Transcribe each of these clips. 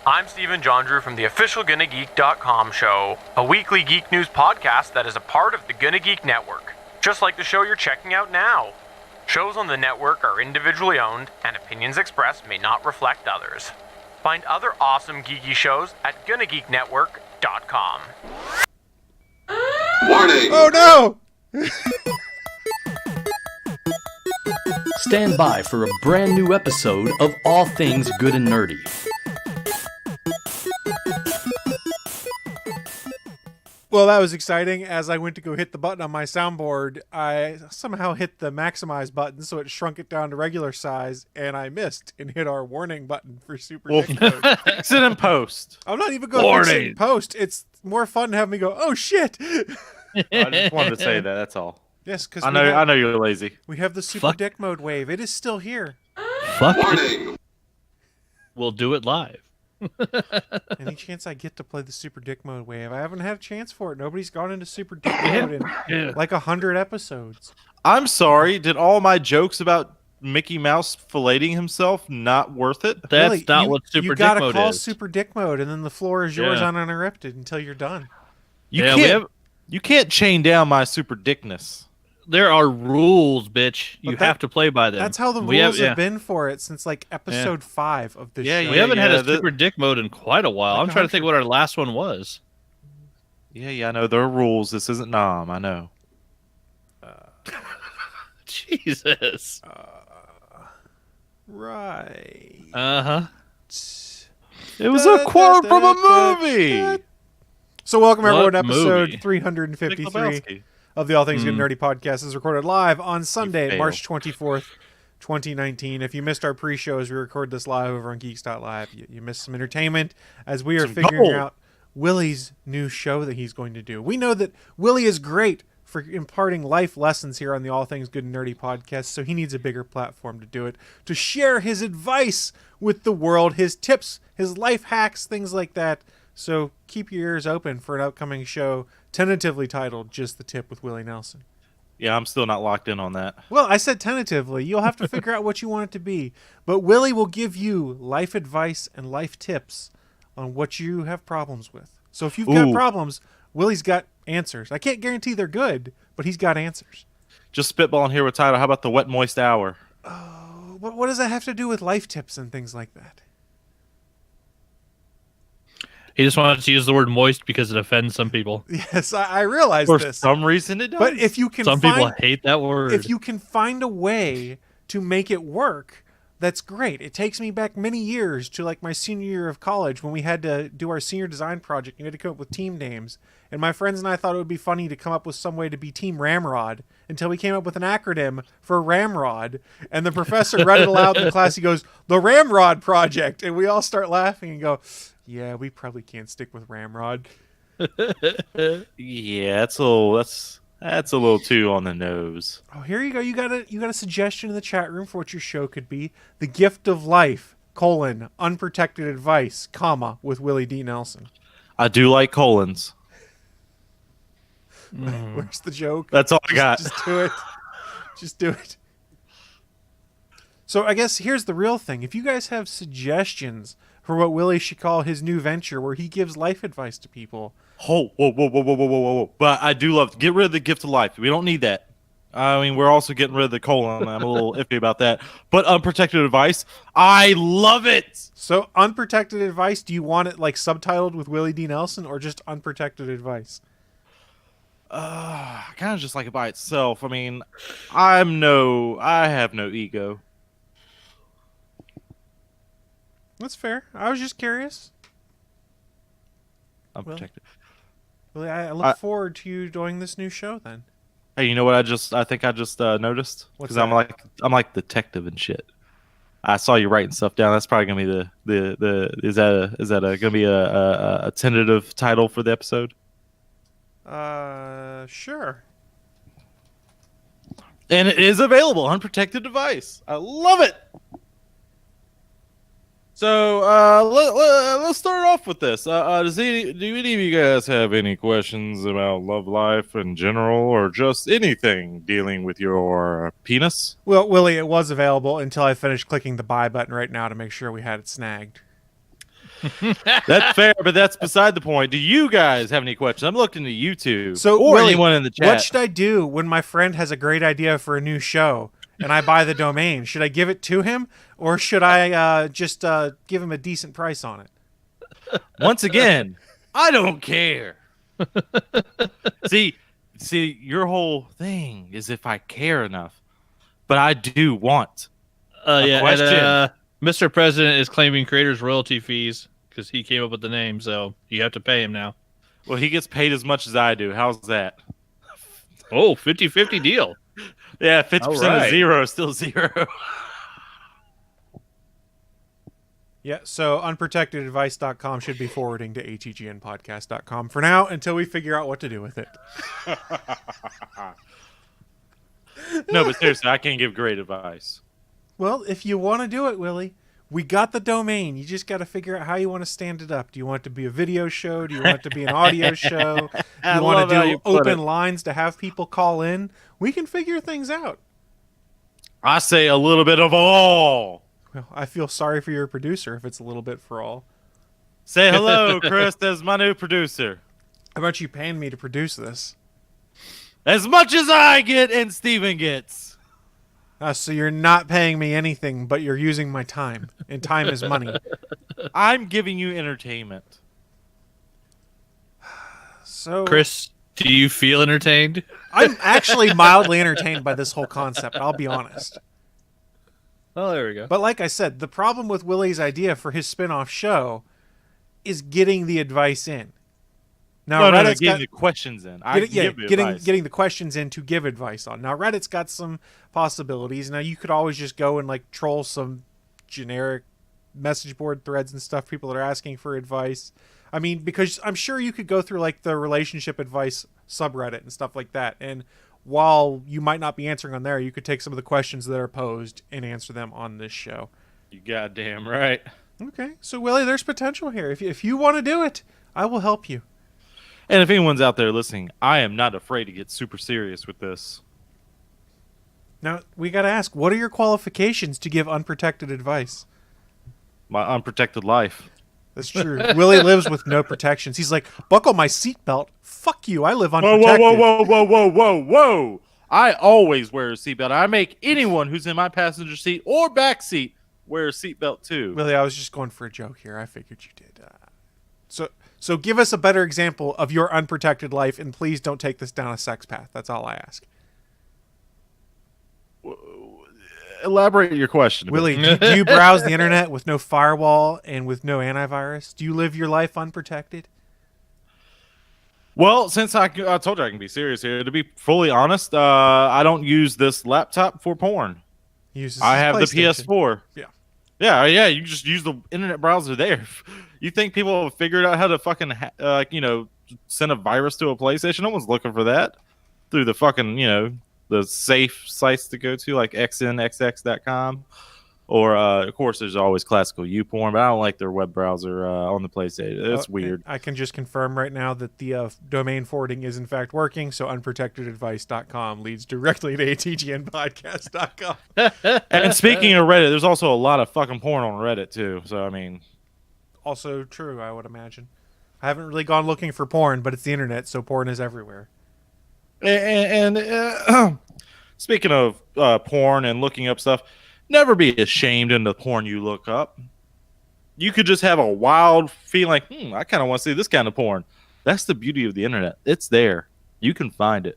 I'm Stephen John Drew from the official GonnaGeek.com show, a weekly geek news podcast that is a part of the Gonna Geek Network, just like the show you're checking out now. Shows on the network are individually owned, and opinions expressed may not reflect others. Find other awesome geeky shows at GonnaGeekNetwork.com. Warning! Oh no! Stand by for a brand new episode of All Things Good and Nerdy. Well, that was exciting. As I went to go hit the button on my soundboard, I somehow hit the maximize button, so it shrunk it down to regular size, and I missed and hit our warning button for super dick mode. Fix it in post. I'm not even going to fix it in post. It's more fun to have me go, oh shit! I just wanted to say that. That's all. Yes, because I know you're lazy. we have the super dick mode wave. It is still here. Fuck it. Warning! We'll do it live. Any chance I get to play the super dick mode wave? I haven't had a chance for it. Nobody's gone into super dick mode in like 100 episodes. I'm sorry. Did all my jokes about Mickey Mouse filleting himself not worth it? That's Really, not what super you dick gotta mode call is. super dick mode, and then the floor is yours Yeah. uninterrupted until you're done. You can't chain down my super dickness. There are rules, bitch. You But have to play by them. That's how the We rules have have been for it since like episode 5 of this Yeah, show. We haven't had a the- super dick mode in quite a while. Like I'm trying to think what our last one was. Yeah, I know. There are rules. This isn't Nom. I know. Jesus. Right. Uh-huh. It was a quote from a movie. So welcome What everyone to episode movie? 353 Lebowski. of the All Things Good and Nerdy podcast. Is recorded live on Sunday, fail. March 24th, 2019. If you missed our pre-show as we record this live over on Geeks.live, you missed some entertainment as we are Some figuring gold. out Willie's new show that he's going to do. We know that Willie is great for imparting life lessons here on the All Things Good and Nerdy podcast, so he needs a bigger platform to do it, to share his advice with the world, his tips, his life hacks, things like that. So keep your ears open for an upcoming show tentatively titled Just the Tip with Willie Nelson. Yeah, I'm still not locked in on that. Well, I said tentatively. You'll have to figure out what you want it to be. But Willie will give you life advice and life tips on what you have problems with. So if you've got Ooh. problems, Willie's got answers. I can't guarantee they're good, but he's got answers. Just spitballing here with title. How about the wet moist hour? What does that have to do with life tips and things like that? He just wanted to use the word moist because it offends some people. Yes, I realize For this. some reason, it does. But if you can Some find, people hate that word. if you can find a way to make it work, that's great. It takes me back many years to like my senior year of college when we had to do our senior design project. We had to come up with team names. And my friends and I thought it would be funny to come up with some way to be Team Ramrod until we came up with an acronym for Ramrod. And the professor read it aloud in the class. He goes, "The Ramrod Project." And we all start laughing and go, yeah, we probably can't stick with Ramrod. Yeah, that's a little too on the nose. Oh, here you go. You got a suggestion in the chat room for what your show could be: The Gift of Life: Unprotected Advice, with Willie D. Nelson. I do like colons. Where's the joke? That's all I got. Just do it. Just do it. So I guess here's the real thing. If you guys have suggestions for what Willie should call his new venture where he gives life advice to people. Whoa. But I do love get rid of the gift of life. We don't need that. I mean, we're also getting rid of the colon. I'm a little iffy about that. But unprotected advice, I love it. So unprotected advice, do you want it like subtitled with Willie D. Nelson or just unprotected advice? I kind of just like it by itself. I mean, I have no ego. That's fair. I was just curious. Unprotected. Willie, I look forward to you doing this new show then. Hey, you know what I think I just noticed? What's Because I'm like detective and shit. I saw you writing stuff down. That's probably gonna be is that gonna be a tentative title for the episode? Sure. And it is available, unprotected device. I love it. So let's start off with this. Do any of you guys have any questions about love life in general, or just anything dealing with your penis? Well, Willie, it was available until I finished clicking the buy button right now to make sure we had it snagged. That's fair, but that's beside the point. Do you guys have any questions? I'm looking to YouTube. So, or Willie, anyone in the chat. what should I do when my friend has a great idea for a new show and I buy the domain? Should I give it to him, or should I just give him a decent price on it? Once again, I don't care. See, your whole thing is if I care enough, but I do want a question. And, Mr. President is claiming creators' royalty fees because he came up with the name, so you have to pay him now. Well, he gets paid as much as I do. How's that? Oh, 50-50 deal. Yeah, 50% right. of zero is still zero. Yeah, so unprotectedadvice.com should be forwarding to atgnpodcast.com for now until we figure out what to do with it. No, but seriously, I can't give great advice. Well, if you want to do it, Willie, we got the domain. You just got to figure out how you want to stand it up. Do you want it to be a video show? Do you want it to be an audio show? Do I you want love to how do you put open it. lines to have people call in? We can figure things out. I say a little bit of all. Well, I feel sorry for your producer if it's a little bit for all. Say hello, Chris, as my new producer. How about you paying me to produce this? As much as I get and Steven gets. So you're not paying me anything, but you're using my time, and time is money. I'm giving you entertainment. So, Chris, do you feel entertained? I'm actually mildly entertained by this whole concept, I'll be honest. Oh, there we go. But like I said, the problem with Willie's idea for his spin-off show is getting the advice in. Now, No, Reddit's getting got the questions in. getting the questions in to give advice on. Now, Reddit's got some possibilities. Now, you could always just go and like troll some generic message board threads and stuff. People that are asking for advice. I mean, because I'm sure you could go through like the relationship advice subreddit and stuff like that. And while you might not be answering on there, you could take some of the questions that are posed and answer them on this show. You goddamn right. Okay, so Willie, there's potential here. If you want to do it, I will help you. And if anyone's out there listening, I am not afraid to get super serious with this. Now, we got to ask, what are your qualifications to give unprotected advice? My unprotected life. That's true. Willie lives with no protections. He's like, buckle my seatbelt. Fuck you. I live Whoa, unprotected. whoa. I always wear a seatbelt. I make anyone who's in my passenger seat or back seat wear a seatbelt too. Willie, I was just going for a joke here. I figured you did. So give us a better example of your unprotected life, and please don't take this down a sex path. That's all I ask. Elaborate your question. Willie, do you browse the internet with no firewall and with no antivirus? Do you live your life unprotected? Well, since I told you I can be serious here, to be fully honest, I don't use this laptop for porn. I have the PS4. Yeah. You just use the internet browser there. You think people have figured out how to fucking, send a virus to a PlayStation? No one's looking for that through the fucking, the safe sites to go to, like xnxx.com. Or, of course, there's always classical YouPorn, but I don't like their web browser on the PlayStation. It's weird. I can just confirm right now that the domain forwarding is, in fact, working, so unprotectedadvice.com leads directly to atgnpodcast.com. And speaking of Reddit, there's also a lot of fucking porn on Reddit, too. So, I mean... Also true, I would imagine. I haven't really gone looking for porn, but it's the internet, so porn is everywhere. And speaking of porn and looking up stuff... Never be ashamed in the porn you look up. You could just have a wild feeling like, I kind of want to see this kind of porn. That's the beauty of the internet. It's there. You can find it.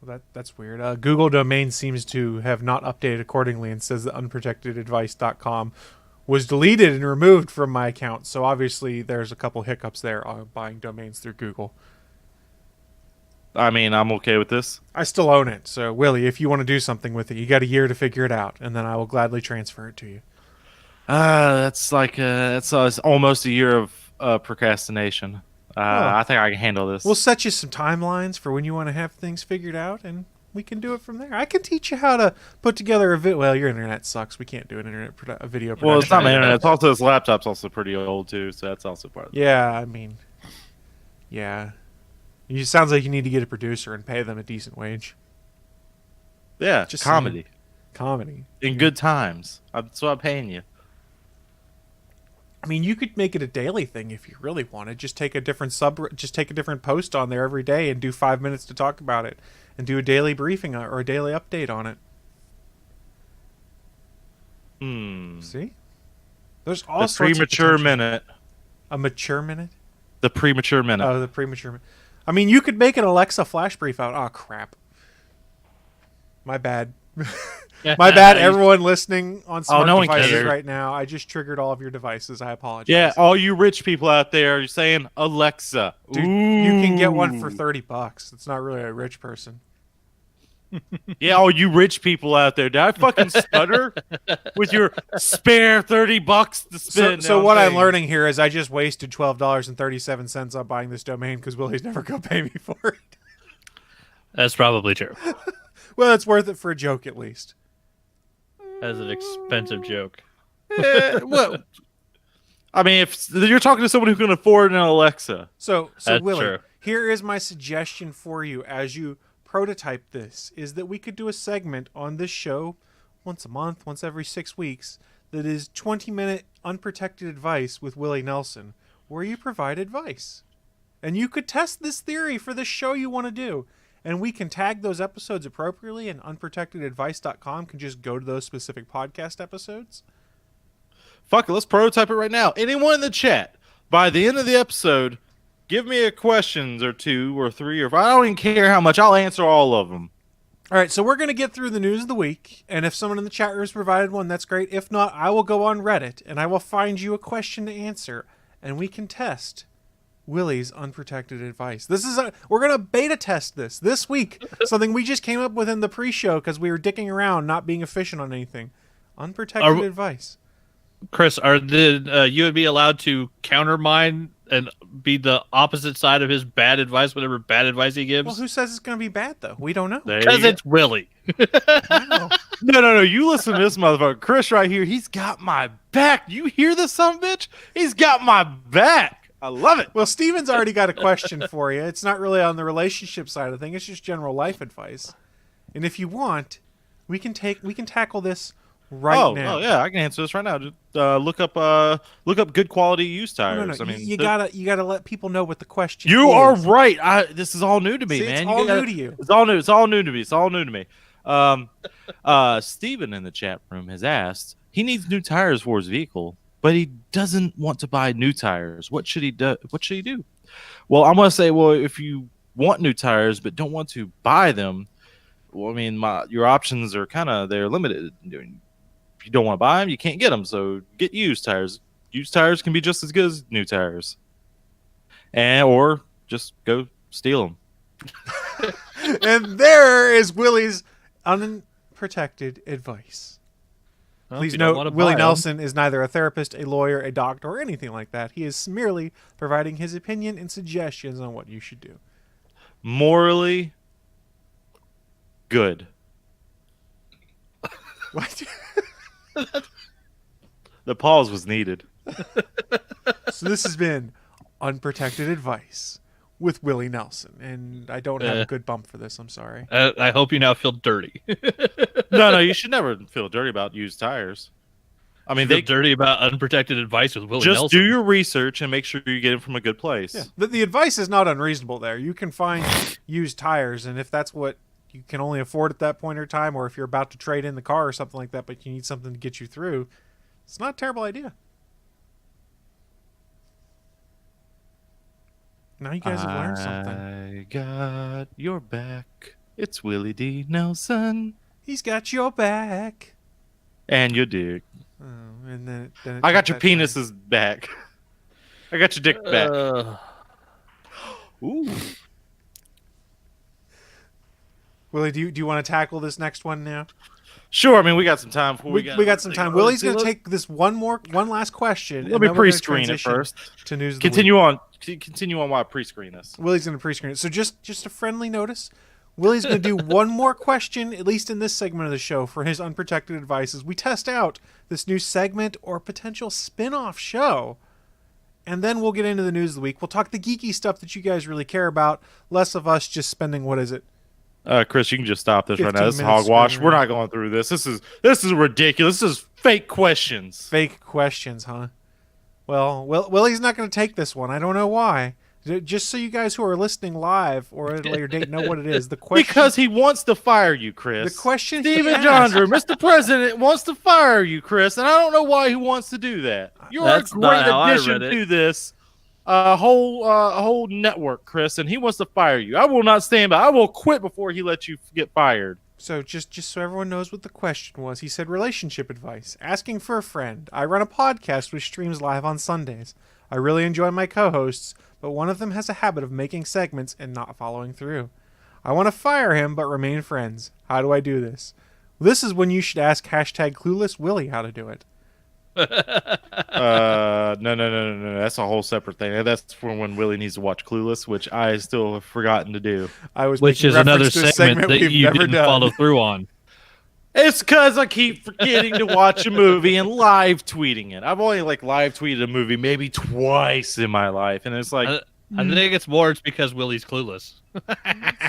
Well, that's weird. Google domain seems to have not updated accordingly and says that unprotectedadvice.com was deleted and removed from my account. So obviously there's a couple hiccups there on buying domains through Google. I mean, I'm okay with this. I still own it. So, Willie, if you want to do something with it, you got a year to figure it out, and then I will gladly transfer it to you. That's like it's almost a year of procrastination. I think I can handle this. We'll set you some timelines for when you want to have things figured out, and we can do it from there. I can teach you how to put together a video. Well, your internet sucks. We can't do an a video production. Well, it's not my internet. It's also this laptop's also pretty old too, so that's also part of it. Yeah, I mean, yeah. It sounds like you need to get a producer and pay them a decent wage. Yeah, Just comedy. Comedy. In good times. That's what I'm paying you. I mean, you could make it a daily thing if you really wanted. Just take a different post on there every day and do 5 minutes to talk about it, and do a daily briefing or a daily update on it. See, there's all The sorts premature of potential. minute. A mature minute. The premature minute. Oh, the premature minute. I mean, you could make an Alexa flash brief out. Oh crap. My bad. My bad, everyone listening on smart no one devices cares. right now. I just triggered all of your devices. I apologize. Yeah, all you rich people out there, you're saying Alexa. Dude, you can get one for $30. It's not really a rich person. Yeah, all you rich people out there. Did I fucking stutter with your spare $30 to spend? So what I'm learning here is I just wasted $12.37 on buying this domain because Willie's never going to pay me for it. That's probably true. Well, it's worth it for a joke at least. That's an expensive joke. Well, I mean, if you're talking to someone who can afford an Alexa. So That's Willie, true. here is my suggestion for you as you prototype this, is that we could do a segment on this show once a month, once every 6 weeks, that is 20-minute unprotected advice with Willie Nelson, where you provide advice. And you could test this theory for the show you want to do. And we can tag those episodes appropriately, and unprotectedadvice.com can just go to those specific podcast episodes. Fuck it, let's prototype it right now. Anyone in the chat, by the end of the episode, give me a questions or 2 or 3 or 5. I don't even care how much. I'll answer all of them. All right, so we're going to get through the news of the week, and if someone in the chat room has provided one, that's great. If not, I will go on Reddit, and I will find you a question to answer, and we can test Willie's unprotected advice. We're going to beta test this week, something we just came up with in the pre-show because we were dicking around, not being efficient on anything. Unprotected advice. Chris, you would be allowed to counter mine and be the opposite side of his bad advice, whatever bad advice he gives? Well, who says it's going to be bad, though? We don't know. Because it's Willie. Wow. No. You listen to this motherfucker. Chris right here, he's got my back. You hear this son of a bitch? He's got my back. I love it. Well, Steven's already got a question for you. It's not really on the relationship side of things. It's just general life advice. And if you want, we can tackle this right now. Oh yeah, I can answer this right now. Just look up good quality used tires. No. I mean, you gotta let people know what the question You is. are right. This is all new to me, See, man. It's all new to you. It's all new. It's all new to me. It's all new to me. Steven in the chat room has asked. He needs new tires for his vehicle, but he doesn't want to buy new tires. What should he do? Well, I'm gonna say, if you want new tires but don't want to buy them, well, I mean, your options are they're limited. If you don't want to buy them, you can't get them. So get used tires. Used tires can be just as good as new tires, or just go steal them. And there is Willie's unprotected advice. Well, Please if you don't note, wanna Willie buy 'em. Nelson is neither a therapist, a lawyer, a doctor, or anything like that. He is merely providing his opinion and suggestions on what you should do. Morally good. What? The pause was needed. So this has been Unprotected Advice with Willie Nelson. And I don't have a good bump for this. I'm sorry. I hope you now feel dirty. No, you should never feel dirty about used tires. I mean, Feel dirty about unprotected advice with Willie just Nelson. do your research and make sure you get it from a good place. Yeah. The advice is not unreasonable there. You can find used tires, and if that's what you can only afford at that point in time, or if you're about to trade in the car or something like that, but you need something to get you through, it's not a terrible idea. Now you guys have learned something. I got your back. It's Willie D. Nelson. He's got your back. And your dick. Oh, and then it I got took your that turn. penis's back. I got your dick back. Ooh. Willie, do you want to tackle this next one now? Sure, I mean, we got some time before We got some time. Willie's going to take this one last question. Let and me then we're gonna pre-screen it transition first. To news of the week. Continue on while I pre-screen this. Willie's going to pre-screen it. So just a friendly notice. Willie's going to do one more question, at least in this segment of the show, for his unprotected advice as we test out this new segment or potential spin-off show. And then we'll get into the news of the week. We'll talk the geeky stuff that you guys really care about. Less of us just spending, what is it? Chris, you can just stop this right now. 15 This is minutes hogwash. screaming. We're not going through this. This is ridiculous. This is fake questions. Fake questions, huh? Well, Willie's not going to take this one. I don't know why. Just so you guys who are listening live or at a later date know what it is. The question, Because he wants to fire you, Chris. the question Steven he asked- Jondrew, Mr. President, wants to fire you, Chris, and I don't know why he wants to do that. You're That's a not great how I addition read it. to this whole network, Chris, and he wants to fire you. I will not stand by. I will quit before he lets you get fired. So just so everyone knows what the question was, he said relationship advice, asking for a friend. I run a podcast which streams live on Sundays. I really enjoy my co-hosts, but one of them has a habit of making segments and not following through. I want to fire him but remain friends. How do I do this? This is when you should ask #clueless Willie how to do it. No. That's a whole separate thing. That's for when Willie needs to watch Clueless, which I still have forgotten to do. Which is another to a segment that we've you never didn't done. follow through on. It's because I keep forgetting to watch a movie and live tweeting it. I've only live tweeted a movie maybe twice in my life, and it's like I think it's because Willie's clueless.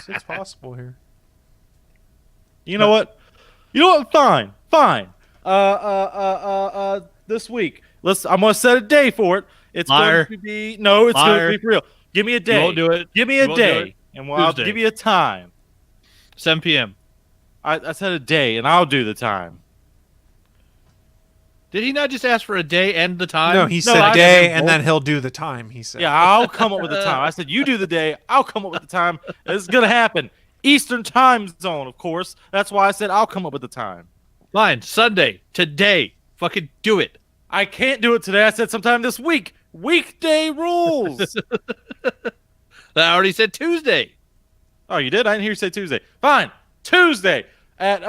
It's possible here. You know what? Fine. This week, I'm gonna set a day for it. It's Liar. going to be no. It's going to be for real. Give me a day. You won't do it. Give me You a won't do day, it. and I'll Tuesday. give you a time. 7 p.m. I said a day, and I'll do the time. Did he not just ask for a day and the time? No, he said I day, said and both. then he'll do the time, he said. Yeah, I'll come up with the time. I said you do the day. I'll come up with the time. It's gonna happen. Eastern time zone, of course. That's why I said I'll come up with the time. Fine. Sunday. Today. Fucking do it. I can't do it today. I said sometime this week. Weekday rules. I already said Tuesday. Oh, you did? I didn't hear you say Tuesday. Fine. Tuesday at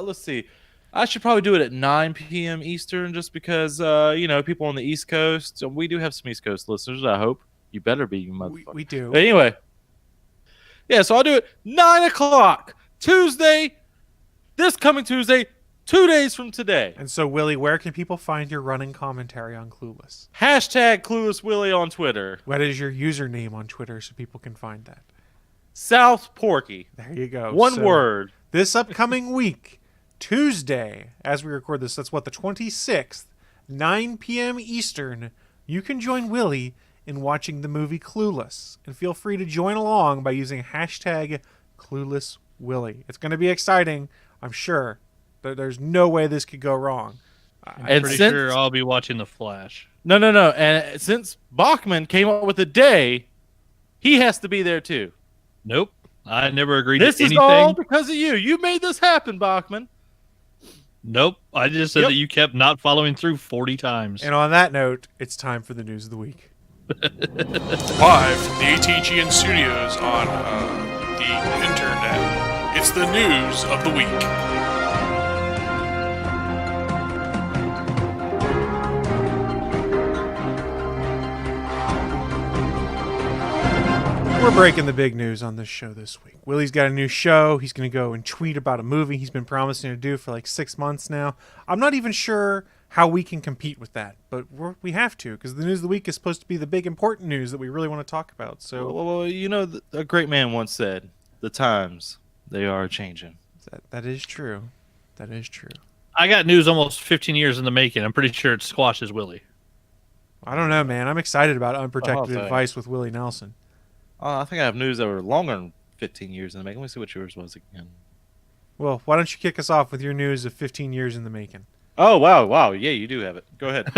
let's see. I should probably do it at 9 p.m. Eastern just because people on the East Coast. We do have some East Coast listeners, I hope. You better be, you motherfucker. We do. But anyway. Yeah, so I'll do it 9 o'clock. Tuesday. This coming Tuesday, 2 days from today. And so, Willie, where can people find your running commentary on Clueless? #Clueless Willie on Twitter. What is your username on Twitter so people can find that? South Porky. There you go. One So, word. This upcoming week, Tuesday, as we record this, that's the 26th, 9 p.m. Eastern, you can join Willie in watching the movie Clueless. And feel free to join along by using #CluelessWillie. It's going to be exciting, I'm sure. There's no way this could go wrong. I'm pretty sure I'll be watching The Flash. No. And since Bachman came up with a day, he has to be there too. Nope. I never agreed This to is anything. all because of you. You made this happen, Bachman. Nope. I just said Yep. that you kept not following through 40 times. And on that note, it's time for the news of the week. Live from the ATGN studios on the internet, it's the news of the week. We're breaking the big news on this show this week. Willie's got a new show. He's going to go and tweet about a movie he's been promising to do for 6 months now. I'm not even sure how we can compete with that, but we have to, because the news of the week is supposed to be the big important news that we really want to talk about. So Well, a great man once said, "The times they are changing." that is true. That is true. I got news almost 15 years in the making. I'm pretty sure it squashes Willie. I don't know, man. I'm excited about Unprotected thanks. Advice with Willie Nelson. I think I have news that were longer than 15 years in the making. Let me see what yours was again. Well, why don't you kick us off with your news of 15 years in the making? Oh, wow. Yeah, you do have it. Go ahead.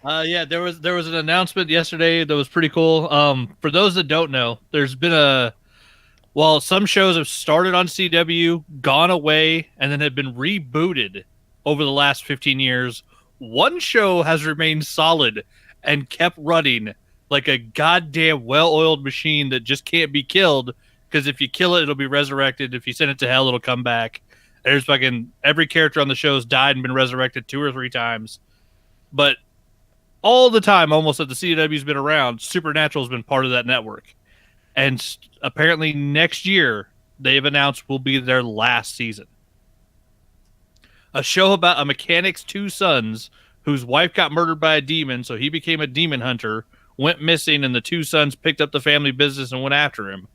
Yeah, there was an announcement yesterday that was pretty cool. For those that don't know, there's been some shows have started on CW, gone away, and then have been rebooted over the last 15 years. One show has remained solid and kept running like a goddamn well-oiled machine that just can't be killed, because if you kill it, it'll be resurrected. If you send it to hell, it'll come back. There's fucking every character on the show's died and been resurrected 2 or 3 times. But all the time, almost that the CW's been around, Supernatural's been part of that network. And apparently next year, they've announced will be their last season. A show about a mechanic's 2 sons whose wife got murdered by a demon, so he became a demon hunter, went missing, and the 2 sons picked up the family business and went after him.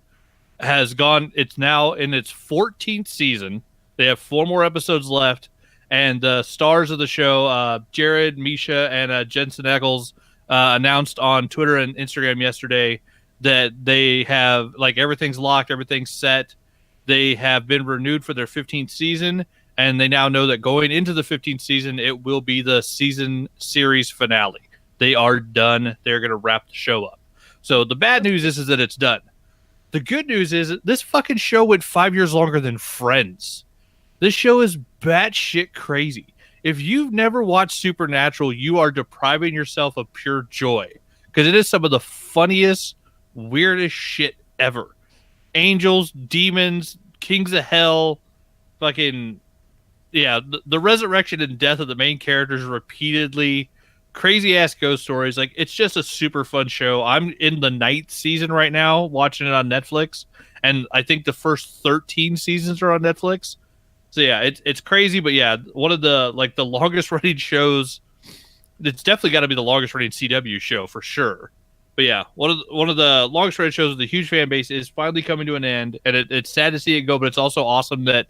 It's now in its 14th season. They have 4 more episodes left, And the stars of the show, Jared, Misha, and Jensen Ackles, announced on Twitter and Instagram yesterday that they have, like, everything's locked, everything's set. They have been renewed for their 15th season, and they now know that going into the 15th season, it will be the season series finale. They are done. They're going to wrap the show up. So the bad news is that it's done. The good news is this fucking show went 5 years longer than Friends. This show is batshit crazy. If you've never watched Supernatural, you are depriving yourself of pure joy, because it is some of the funniest, weirdest shit ever. Angels, demons, kings of hell, fucking, yeah, the resurrection and death of the main characters repeatedly, crazy ass ghost stories. Like, it's just a super fun show. I'm in the 9th season right now, watching it on Netflix, and I think the first 13 seasons are on Netflix. So yeah, it's crazy, but yeah, one of the longest running shows. It's definitely got to be the longest running CW show for sure. But yeah, one of the longest running shows with a huge fan base is finally coming to an end, and it's sad to see it go, but it's also awesome that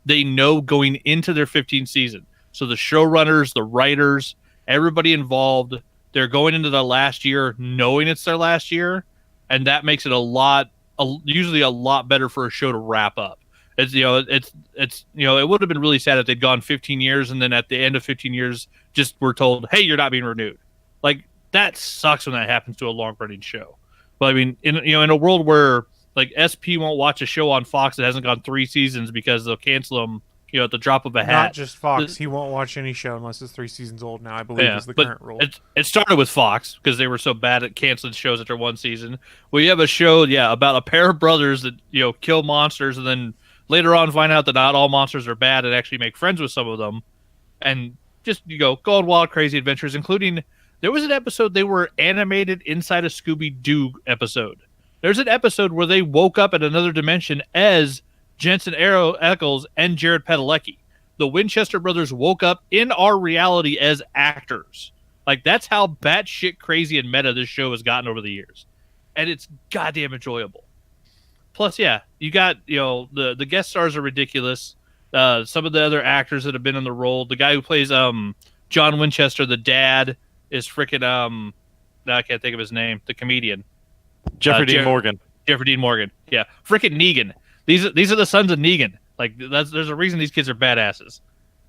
they know going into their 15th season. So the showrunners, the writers, everybody involved, they're going into their last year knowing it's their last year, and that makes it usually a lot better for a show to wrap up. It's it would have been really sad if they'd gone 15 years and then at the end of 15 years just were told, hey, you're not being renewed. Like, that sucks when that happens to a long running show. But I mean, in a world where like SP won't watch a show on Fox that hasn't gone 3 seasons because they'll cancel them, at the drop of a hat. Not just Fox. He won't watch any show unless it's 3 seasons old now, I believe is the current rule. It started with Fox because they were so bad at canceling shows after 1 season. Well, you have a show, about a pair of brothers that, kill monsters and then later on find out that not all monsters are bad and actually make friends with some of them. And just, go on wild, crazy adventures, including there was an episode they were animated inside a Scooby-Doo episode. There's an episode where they woke up in another dimension as Jensen Ackles and Jared Padalecki. The Winchester brothers woke up in our reality as actors. Like, that's how batshit crazy and meta this show has gotten over the years. And it's goddamn enjoyable. Plus, yeah, you got, the guest stars are ridiculous. Some of the other actors that have been in the role. The guy who plays John Winchester, the dad, is freaking, I can't think of his name, the comedian. Jeffrey Dean Morgan. Jeffrey Dean Morgan. Yeah. Freaking Negan. These are the sons of Negan. Like, there's a reason these kids are badasses.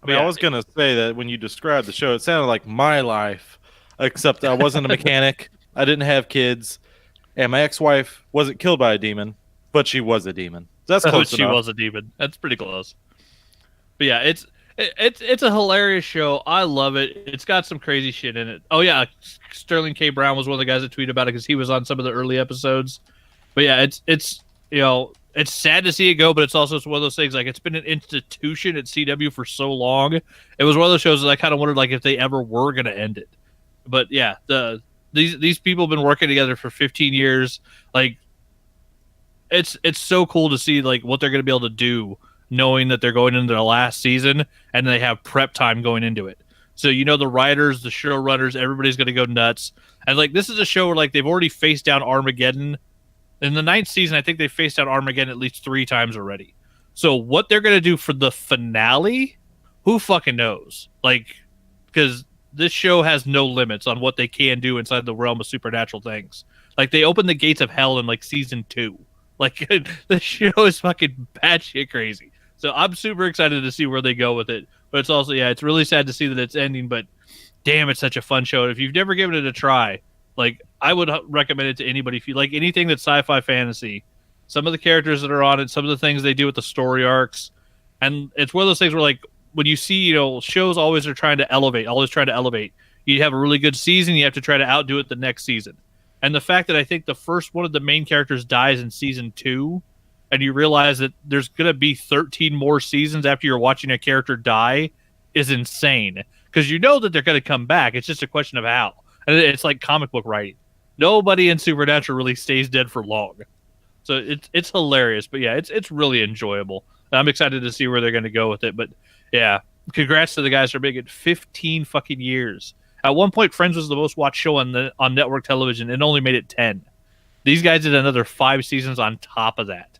I mean, I was going to say that when you described the show, it sounded like my life, except I wasn't a mechanic. I didn't have kids. And my ex-wife wasn't killed by a demon, but she was a demon. That's close enough. She was a demon. That's pretty close. But yeah, it's a hilarious show. I love it. It's got some crazy shit in it. Oh yeah, Sterling K. Brown was one of the guys that tweeted about it because he was on some of the early episodes. But yeah, it's sad to see it go, but it's also one of those things, like, it's been an institution at CW for so long. It was one of those shows that I kind of wondered, like, if they ever were going to end it. But yeah, these people have been working together for 15 years. Like, it's so cool to see, like, what they're going to be able to do, knowing that they're going into their last season and they have prep time going into it. So, the writers, the showrunners, everybody's going to go nuts. And, like, this is a show where, like, they've already faced down Armageddon. In the 9th season, I think they faced down Armageddon at least 3 times already. So what they're going to do for the finale, who fucking knows? Like, because this show has no limits on what they can do inside the realm of supernatural things. Like, they opened the gates of hell in, like, season 2. Like, the show is fucking batshit crazy. So I'm super excited to see where they go with it. But it's also, it's really sad to see that it's ending, but damn, it's such a fun show. If you've never given it a try, like, I would recommend it to anybody. If you like anything that's sci-fi fantasy, some of the characters that are on it, some of the things they do with the story arcs, and it's one of those things where, like, when you see, shows always are trying to elevate. You have a really good season, you have to try to outdo it the next season. And the fact that I think the first one of the main characters dies in season 2, and you realize that there's going to be 13 more seasons after you're watching a character die, is insane. Because you know that they're going to come back. It's just a question of how. And it's like comic book writing. Nobody in Supernatural really stays dead for long. So it's hilarious. But yeah, it's really enjoyable. I'm excited to see where they're going to go with it. But yeah, congrats to the guys for making it 15 fucking years. At one point, Friends was the most watched show on network television and only made it 10. These guys did another 5 seasons on top of that.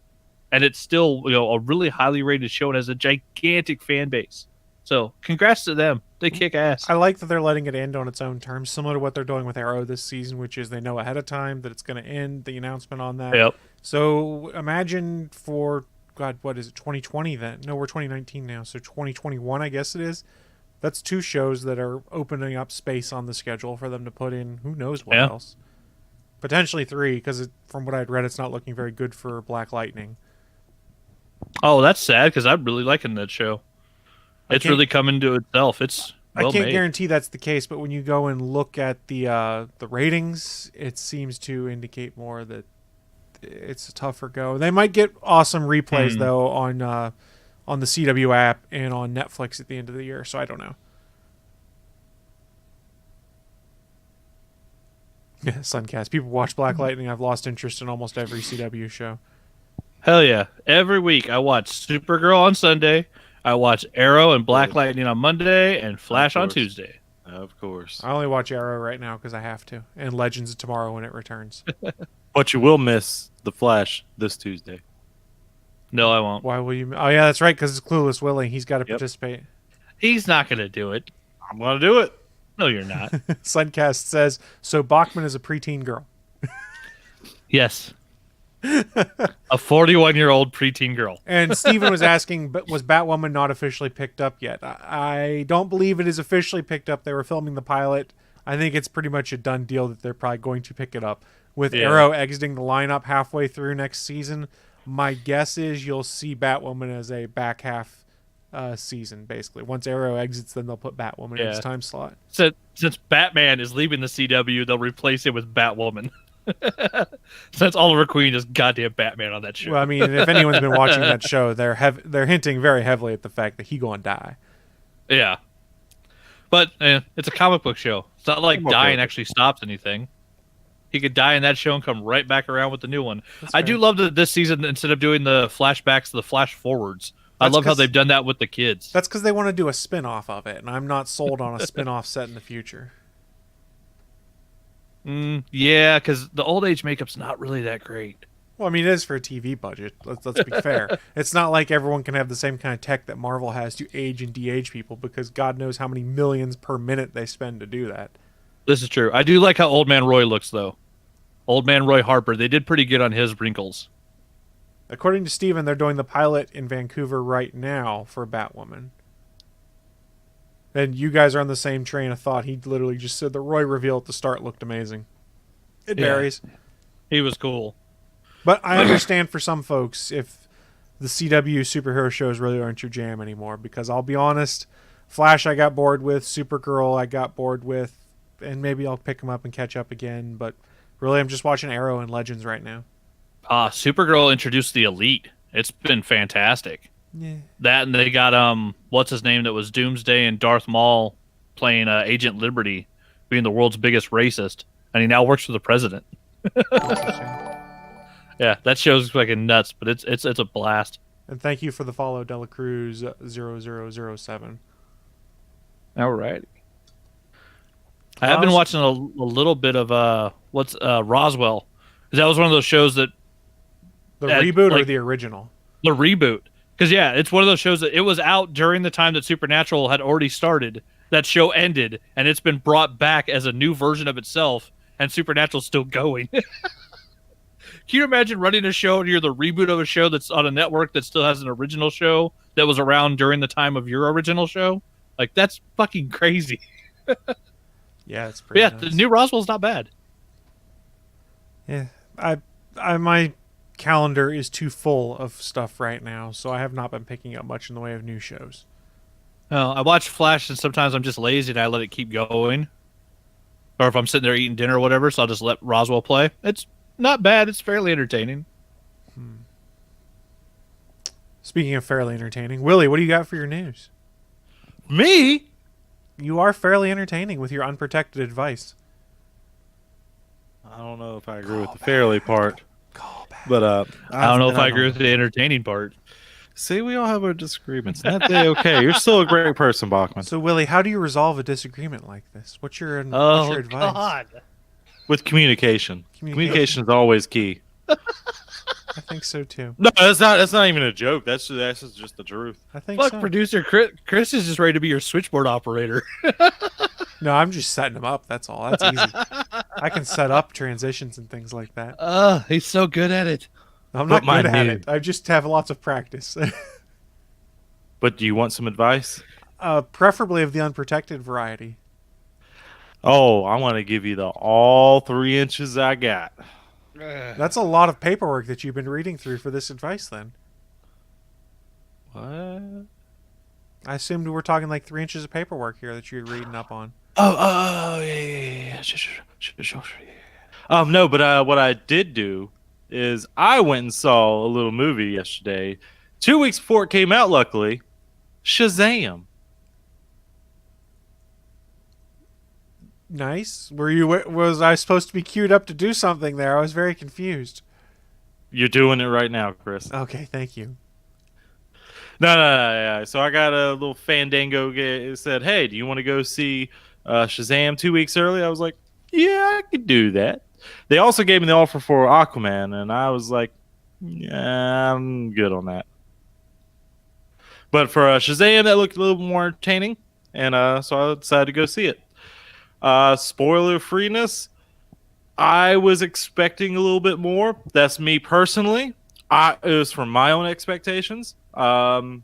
And it's still, a really highly rated show and has a gigantic fan base. So congrats to them. They kick ass. I like that they're letting it end on its own terms, similar to what they're doing with Arrow this season, which is they know ahead of time that it's going to end, the announcement on that. Yep. So imagine for, God, what is it, 2020 then? No, we're 2019 now, so 2021 I guess it is. That's 2 shows that are opening up space on the schedule for them to put in who knows what else. Potentially 3, because from what I'd read, it's not looking very good for Black Lightning. Oh, that's sad because I'm really liking that show. It's really coming to itself. It's well I can't made. guarantee that's the case, but when you go and look at the ratings, it seems to indicate more that it's a tougher go. They might get awesome replays though on the CW app and on Netflix at the end of the year. So I don't know. Yeah, Suncast. People watch Black Lightning. I've lost interest in almost every CW show. Hell yeah! Every week I watch Supergirl on Sunday. I watch Arrow and Black Lightning on Monday and Flash on Tuesday. Of course. I only watch Arrow right now because I have to, and Legends of Tomorrow when it returns. But you will miss the Flash this Tuesday. No, I won't. Why will you? Oh yeah, that's right. Because it's Clueless Willie. He's got to participate. He's not going to do it. I'm going to do it. No, you're not. Suncast says, so Bachman is a preteen girl. Yes. A 41-year-old preteen girl. And Steven was asking, but was Batwoman not officially picked up yet? I don't believe it is officially picked up. They were filming the pilot. I think it's pretty much a done deal that they're probably going to pick it up. With Arrow exiting the lineup halfway through next season, my guess is you'll see Batwoman as a back half season, basically. Once Arrow exits, then they'll put Batwoman in its time slot. Since Batman is leaving the CW, they'll replace it with Batwoman. Since Oliver Queen is goddamn Batman on that show. Well, I mean, if anyone's been watching that show, they're hinting very heavily at the fact that he gonna die. Yeah. But it's a comic book show. It's not like dying actually stops anything. He could die in that show and come right back around with the new one. I do love that this season, instead of doing the flashbacks, the flash forwards. I love how they've done that with the kids. That's because they want to do a spin-off of it, and I'm not sold on a spin-off set in the future. Yeah, because the old age makeup's not really that great. Well, I mean, it is for a TV budget. Let's be fair. It's not like everyone can have the same kind of tech that Marvel has to age and de-age people, because God knows how many millions per minute they spend to do that. This is true. I do like how Old Man Roy looks, though. Old Man Roy Harper. They did pretty good on his wrinkles. According to Steven, they're doing the pilot in Vancouver right now for Batwoman. And you guys are on the same train of thought. He literally just said the Roy reveal at the start looked amazing. It varies. He was cool. But I understand for some folks if the CW superhero shows really aren't your jam anymore. Because I'll be honest, Flash I got bored with, Supergirl I got bored with, and maybe I'll pick them up and catch up again. But really I'm just watching Arrow and Legends right now. Supergirl introduced the Elite. It's been fantastic. Yeah. That, and they got what's his name that was Doomsday and Darth Maul playing Agent Liberty, being the world's biggest racist, and he now works for the president. Yeah, that show's fucking nuts, but it's a blast. And thank you for the follow, Delacruz 0007. All right. I have been watching a little bit of Roswell. That was one of those shows that the reboot or the original? The reboot. Because, yeah, it's one of those shows that it was out during the time that Supernatural had already started. That show ended, and it's been brought back as a new version of itself, and Supernatural's still going. Can you imagine running a show and you're the reboot of a show that's on a network that still has an original show that was around during the time of your original show? Like, that's fucking crazy. Yeah, it's pretty nuts. The new Roswell's not bad. Yeah, my calendar is too full of stuff right now, so I have not been picking up much in the way of new shows. Oh, I watch Flash, and sometimes I'm just lazy and I let it keep going. Or if I'm sitting there eating dinner or whatever, so I'll just let Roswell play. It's not bad. It's fairly entertaining. Speaking of fairly entertaining, Willie, what do you got for your news? Me? You are fairly entertaining with your unprotected advice. I don't know if I agree with the fairly part. But I don't know if I agree with the entertaining part. See, we all have our disagreements. That's okay. You're still a great person, Bachman. So, Willie, how do you resolve a disagreement like this? What's your advice? God. With communication. Communication is always key. I think so too. No, that's not even a joke. That's just the truth. I think Fuck, so. producer Chris is just ready to be your switchboard operator. No, I'm just setting them up. That's all. That's easy. I can set up transitions and things like that. He's so good at it. I'm not But good at mine it. I just have lots of practice. But do you want some advice? Preferably of the unprotected variety. Oh, I want to give you all 3 inches I got. That's a lot of paperwork that you've been reading through for this advice, then. What? I assumed we were talking like 3 inches of paperwork here that you're reading up on. Yeah. Sure. No, but what I did do is I went and saw a little movie yesterday, 2 weeks before it came out. Luckily, Shazam. Nice. Was I supposed to be queued up to do something there? I was very confused. You're doing it right now, Chris. Okay, thank you. No. Yeah. So I got a little Fandango. It said, "Hey, do you want to go see Shazam 2 weeks early?" I was like, "Yeah, I could do that." They also gave me the offer for Aquaman, and I was like, "Yeah, I'm good on that." But for Shazam, that looked a little more entertaining, and so I decided to go see it. Spoiler freeness. I was expecting a little bit more. That's me personally. It was from my own expectations. But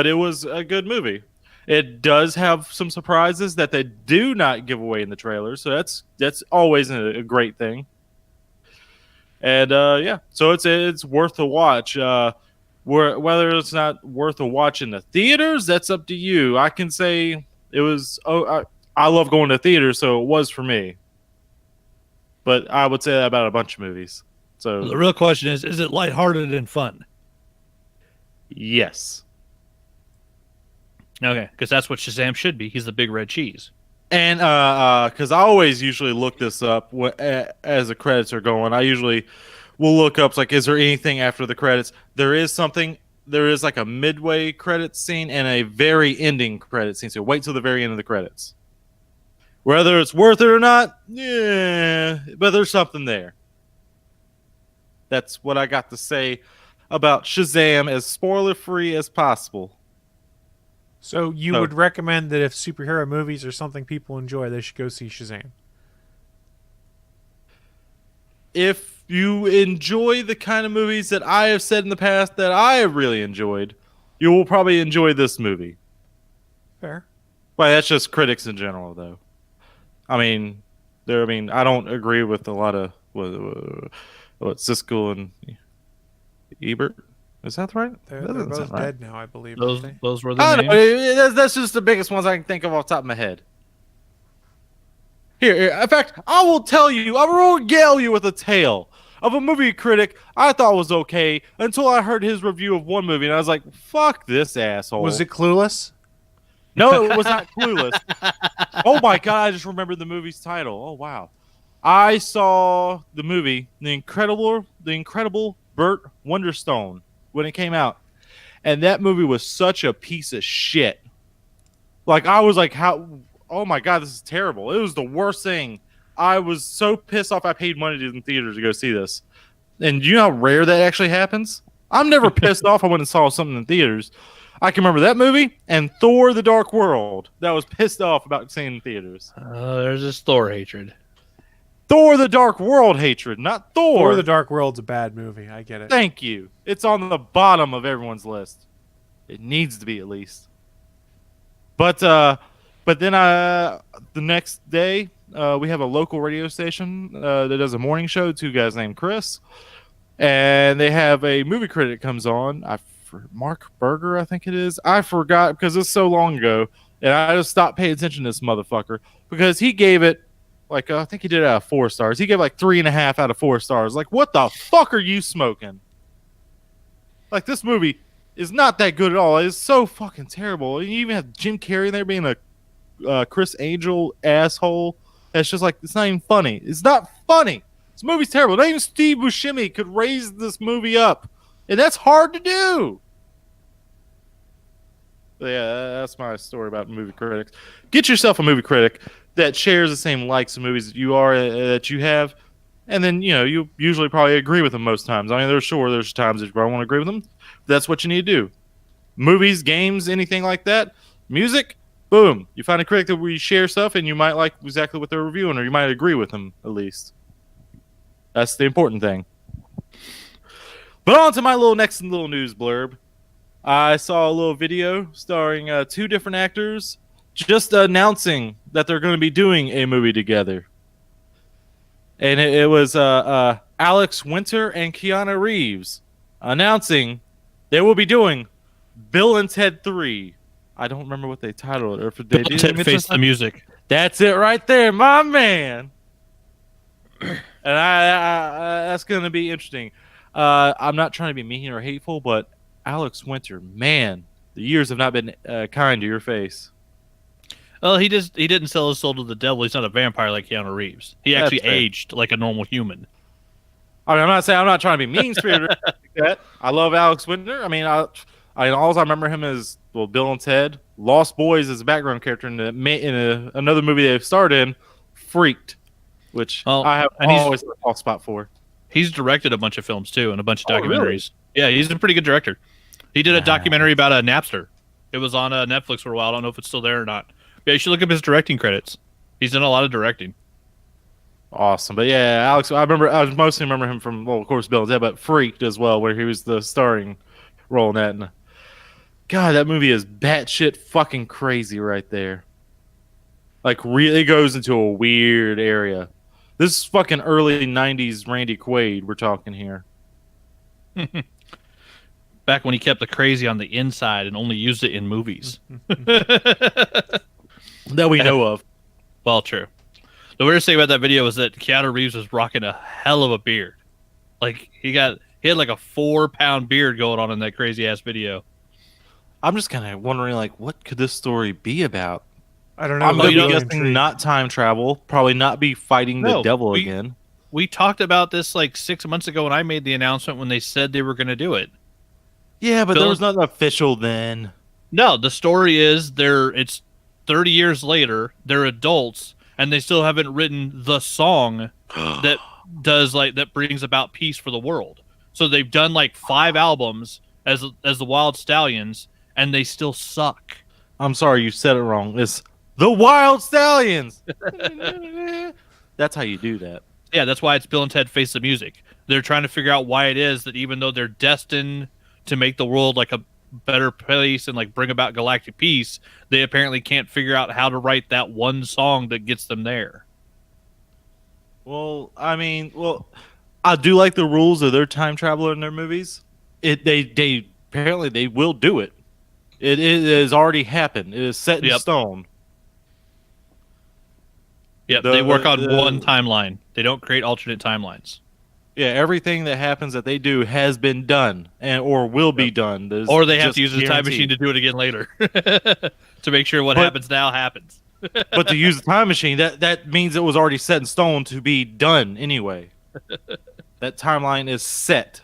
it was a good movie. It does have some surprises that they do not give away in the trailer, so that's always a great thing. And yeah, so it's worth a watch. Whether it's not worth a watch in the theaters, that's up to you. I can say it was. I love going to theaters, so it was for me. But I would say that about a bunch of movies. So The real question is it lighthearted and fun? yes. Okay, because that's what Shazam should be. He's the big red cheese. And because I always usually look this up as the credits are going, I usually will look up like, is there anything after the credits? There is something. There is like a midway credits scene and a very ending credit scene. So wait till the very end of the credits. Whether it's worth it or not, yeah, but there's something there. That's what I got to say about Shazam, as spoiler free as possible. So you would recommend that if superhero movies are something people enjoy, they should go see Shazam? If you enjoy the kind of movies that I have said in the past that I have really enjoyed, you will probably enjoy this movie. Fair. Well, that's just critics in general, though. I mean, I don't agree with a lot of what Siskel and Ebert. Is that right? They're That doesn't both sound right. dead now, I believe. Those aren't they? those were the I names. don't know. That's just the biggest ones I can think of off the top of my head. Here, in fact, I will tell you, I will regale you with a tale of a movie critic I thought was okay until I heard his review of one movie, and I was like, fuck this asshole. Was it Clueless? No, it was not Clueless. Oh my god, I just remembered the movie's title. Oh wow. I saw the movie, The Incredible Burt Wonderstone, when it came out. And that movie was such a piece of shit. Like, I was like, oh my god, this is terrible. It was the worst thing. I was so pissed off I paid money in theaters to go see this. And you know how rare that actually happens? I'm never pissed off I went and saw something in theaters. I can remember that movie and Thor: The Dark World that I was pissed off about seeing in theaters. There's this Thor hatred. Thor: The Dark World hatred, not Thor. Or The Dark World's a bad movie. I get it. Thank you. It's on the bottom of everyone's list. It needs to be at least. But then the next day we have a local radio station that does a morning show. Two guys named Chris, and they have a movie critic comes on. Mark Berger, I think it is. I forgot because it's so long ago, and I just stopped paying attention to this motherfucker because he gave it like I think he did it out of 4 stars. He gave like 3.5 out of 4 stars. Like, what the fuck are you smoking? Like, this movie is not that good at all. It's so fucking terrible. You even have Jim Carrey there being a Chris Angel asshole. It's just like, it's not even funny. It's not funny. This movie's terrible. Not even Steve Buscemi could raise this movie up. And that's hard to do. But yeah, that's my story about movie critics. Get yourself a movie critic that shares the same likes of movies that you have, and then you usually probably agree with them most times. I mean, there's times that you probably won't agree with them. That's what you need to do. Movies, games, anything like that. Music, boom. You find a critic that we share stuff, and you might like exactly what they're reviewing, or you might agree with them at least. That's the important thing. But on to my next little news blurb. I saw a little video starring 2 different actors just announcing that they're going to be doing a movie together. And it was Alex Winter and Keanu Reeves announcing they will be doing Bill and Ted 3. I don't remember what they titled it. Or if they Bill did and Ted Face the Music. That's it right there, my man. And that's going to be interesting. I'm not trying to be mean or hateful, but Alex Winter, man, the years have not been kind to your face. Well, he didn't sell his soul to the devil. He's not a vampire like Keanu Reeves. He actually aged like a normal human. I mean, I'm not trying to be mean-spirited like that. I love Alex Winter. I mean, all I remember him is Bill and Ted, Lost Boys as a background character in another movie they've starred in, Freaked, which I have always a soft spot for. He's directed a bunch of films too and a bunch of documentaries. Really? Yeah, he's a pretty good director. He did a documentary about a Napster. It was on Netflix for a while. I don't know if it's still there or not. Yeah, you should look up his directing credits. He's done a lot of directing. Awesome. But yeah, Alex, I mostly remember him from, of course, Bill and Ted, but Freaked as well, where he was the starring role in that. And God, that movie is batshit fucking crazy right there. Like, really goes into a weird area. This is fucking early 90s Randy Quaid we're talking here. Back when he kept the crazy on the inside and only used it in movies. That we know of. Well, true. The weirdest thing about that video was that Keanu Reeves was rocking a hell of a beard. Like, he had like a 4-pound beard going on in that crazy ass video. I'm just kind of wondering, like, what could this story be about? I don't know. I'm guessing not time travel. Probably not be fighting the devil again. We talked about this like 6 months ago when I made the announcement when they said they were going to do it. Yeah, but there was nothing official then. No, the story is it's 30 years later, they're adults, and they still haven't written the song that brings about peace for the world. So they've done like 5 albums as the Wild Stallions, and they still suck. I'm sorry, you said it wrong. It's the Wild Stallions. That's how you do that. Yeah, that's why it's Bill and Ted Face the Music. They're trying to figure out why it is that even though they're destined to make the world like a better place and like bring about galactic peace, they apparently can't figure out how to write that one song that gets them there. Well, I mean, I do like the rules of their time traveler in their movies. They apparently they will do it. It has already happened. It is set in stone. Yeah, they work on one timeline. They don't create alternate times. Yeah, everything that happens that they do has been done or will be done. Or they have to use a time machine to do it again later to make sure what happens now happens. But to use the time machine, that means it was already set in stone to be done anyway. That timeline is set.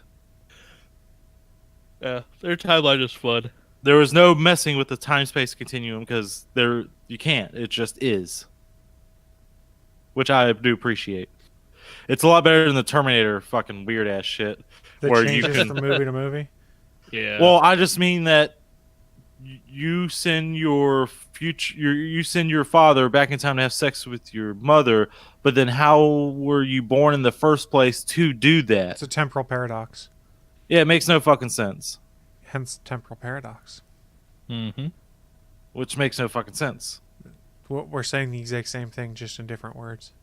Yeah, their timeline is fun. There was no messing with the time-space continuum because you can't. It just is. Which I do appreciate. It's a lot better than the Terminator fucking weird-ass shit. That where changes you can, from movie to movie? Yeah. Well, I just mean that you send your father back in time to have sex with your mother, but then how were you born in the first place to do that? It's a temporal paradox. Yeah, it makes no fucking sense. Hence temporal paradox. Mm-hmm. Which makes no fucking sense. We're saying the exact same thing, just in different words.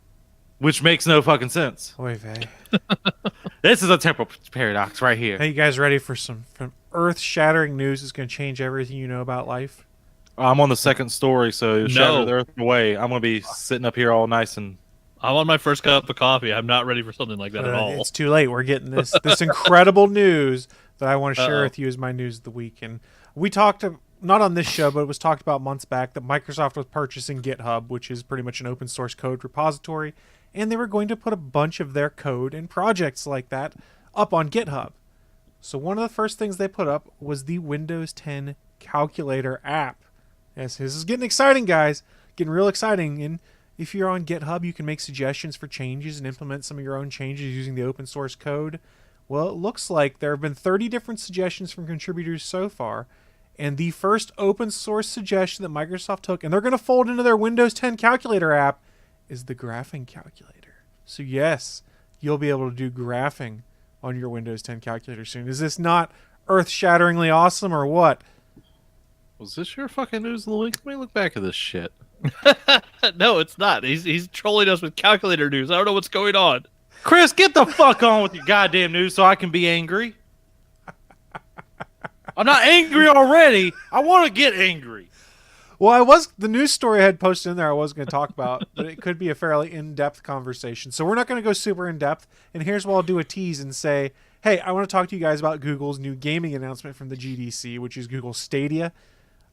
Which makes no fucking sense. Oy vey. This is a temporal paradox right here. Hey, you guys ready for some earth-shattering news that's going to change everything you know about life? I'm on the second story, so shatter the earth away. I'm going to be sitting up here all nice and... I'm on my first cup of coffee. I'm not ready for something like that at all. It's too late. We're getting this incredible news that I want to share with you as my news of the week. And we talked, not on this show, but it was talked about months back, that Microsoft was purchasing GitHub, which is pretty much an open source code repository, and they were going to put a bunch of their code and projects like that up on GitHub. So one of the first things they put up was the Windows 10 calculator app. Yes, this is getting exciting, guys. Getting real exciting. And If you're on GitHub, you can make suggestions for changes and implement some of your own changes using the open source code. Well, it looks like there have been 30 different suggestions from contributors so far, and the first open source suggestion that Microsoft took, and they're going to fold into their Windows 10 calculator app, is the graphing calculator. So yes, you'll be able to do graphing on your Windows 10 calculator soon. Is this not earth-shatteringly awesome or what? Was this your fucking news of the week? Let me look back at this shit. No, it's not. He's trolling us with calculator news. I don't know what's going on. Chris, get the fuck on with your goddamn news so I can be angry. I'm not angry already. I want to get angry. Well, the news story I had posted in there I was going to talk about, but it could be a fairly in-depth conversation. So we're not going to go super in-depth, and here's where I'll do a tease and say, hey, I want to talk to you guys about Google's new gaming announcement from the GDC, which is Google Stadia.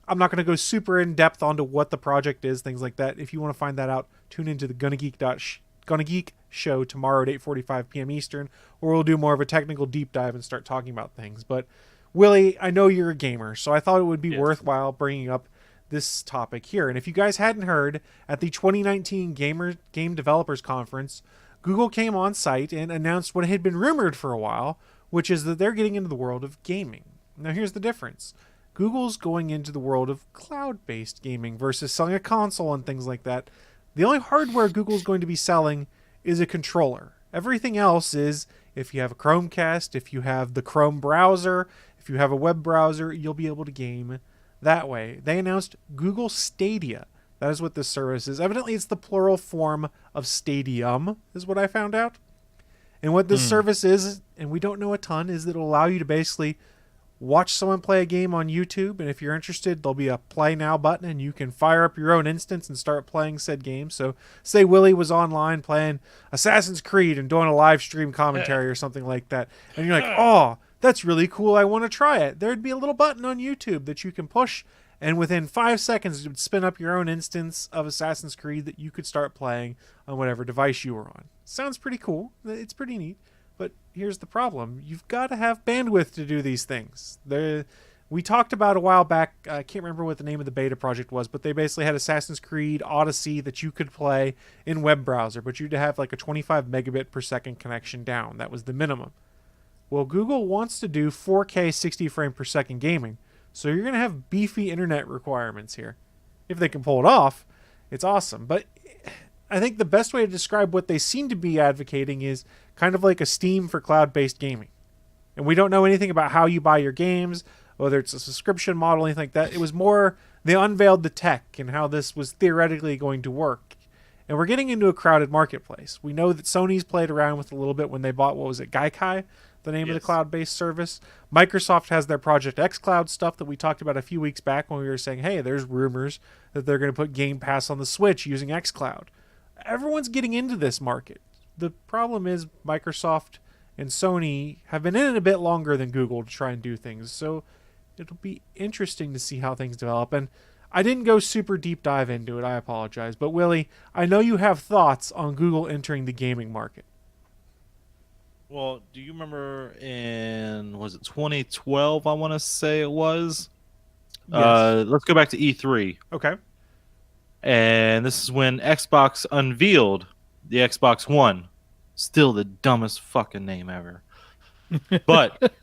I'm not going to go super in-depth onto what the project is, things like that. If you want to find that out, tune into the Gonna Geek show tomorrow at 8:45 p.m. Eastern, or we'll do more of a technical deep dive and start talking about things. But, Willie, I know you're a gamer, so I thought it would be worthwhile bringing up this topic here. And if you guys hadn't heard, at the 2019 Game Developers Conference, Google came on site and announced what had been rumored for a while, which is that they're getting into the world of gaming. Now, here's the difference. Google's going into the world of cloud-based gaming versus selling a console and things like that. The only hardware Google's going to be selling is a controller. Everything else is, if you have a Chromecast, if you have the Chrome browser, if you have a web browser, you'll be able to game that way. They announced Google Stadia. That is what this service is. Evidently, it's the plural form of stadium, is what I found out. And what this service is, and we don't know a ton, is that it'll allow you to basically watch someone play a game on YouTube, and if you're interested, there'll be a Play Now button, and you can fire up your own instance and start playing said game. So, say Willie was online playing Assassin's Creed and doing a live stream commentary or something like that, and you're like, oh, that's really cool, I want to try it. There'd be a little button on YouTube that you can push, and within 5 seconds, it would spin up your own instance of Assassin's Creed that you could start playing on whatever device you were on. Sounds pretty cool. It's pretty neat. But here's the problem. You've got to have bandwidth to do these things. We talked about a while back, I can't remember what the name of the beta project was, but they basically had Assassin's Creed Odyssey that you could play in web browser, but you'd have like a 25 megabit per second connection down. That was the minimum. Well, Google wants to do 4K 60 frame per second gaming, so you're going to have beefy internet requirements here. If they can pull it off, it's awesome. But I think the best way to describe what they seem to be advocating is kind of like a Steam for cloud-based gaming. And we don't know anything about how you buy your games, whether it's a subscription model, anything like that. It was more, they unveiled the tech and how this was theoretically going to work. And we're getting into a crowded marketplace. We know that Sony's played around with a little bit when they bought, what was it, Gaikai? The name of the cloud-based service. Microsoft has their Project xCloud stuff that we talked about a few weeks back when we were saying, hey, there's rumors that they're going to put Game Pass on the Switch using xCloud. Everyone's getting into this market. The problem is Microsoft and Sony have been in it a bit longer than Google to try and do things. So it'll be interesting to see how things develop. And I didn't go super deep dive into it. I apologize. But Willie, I know you have thoughts on Google entering the gaming market. Well, do you remember was it 2012, I want to say it was? Yes. Let's go back to E3. Okay. And this is when Xbox unveiled the Xbox One. Still the dumbest fucking name ever. But,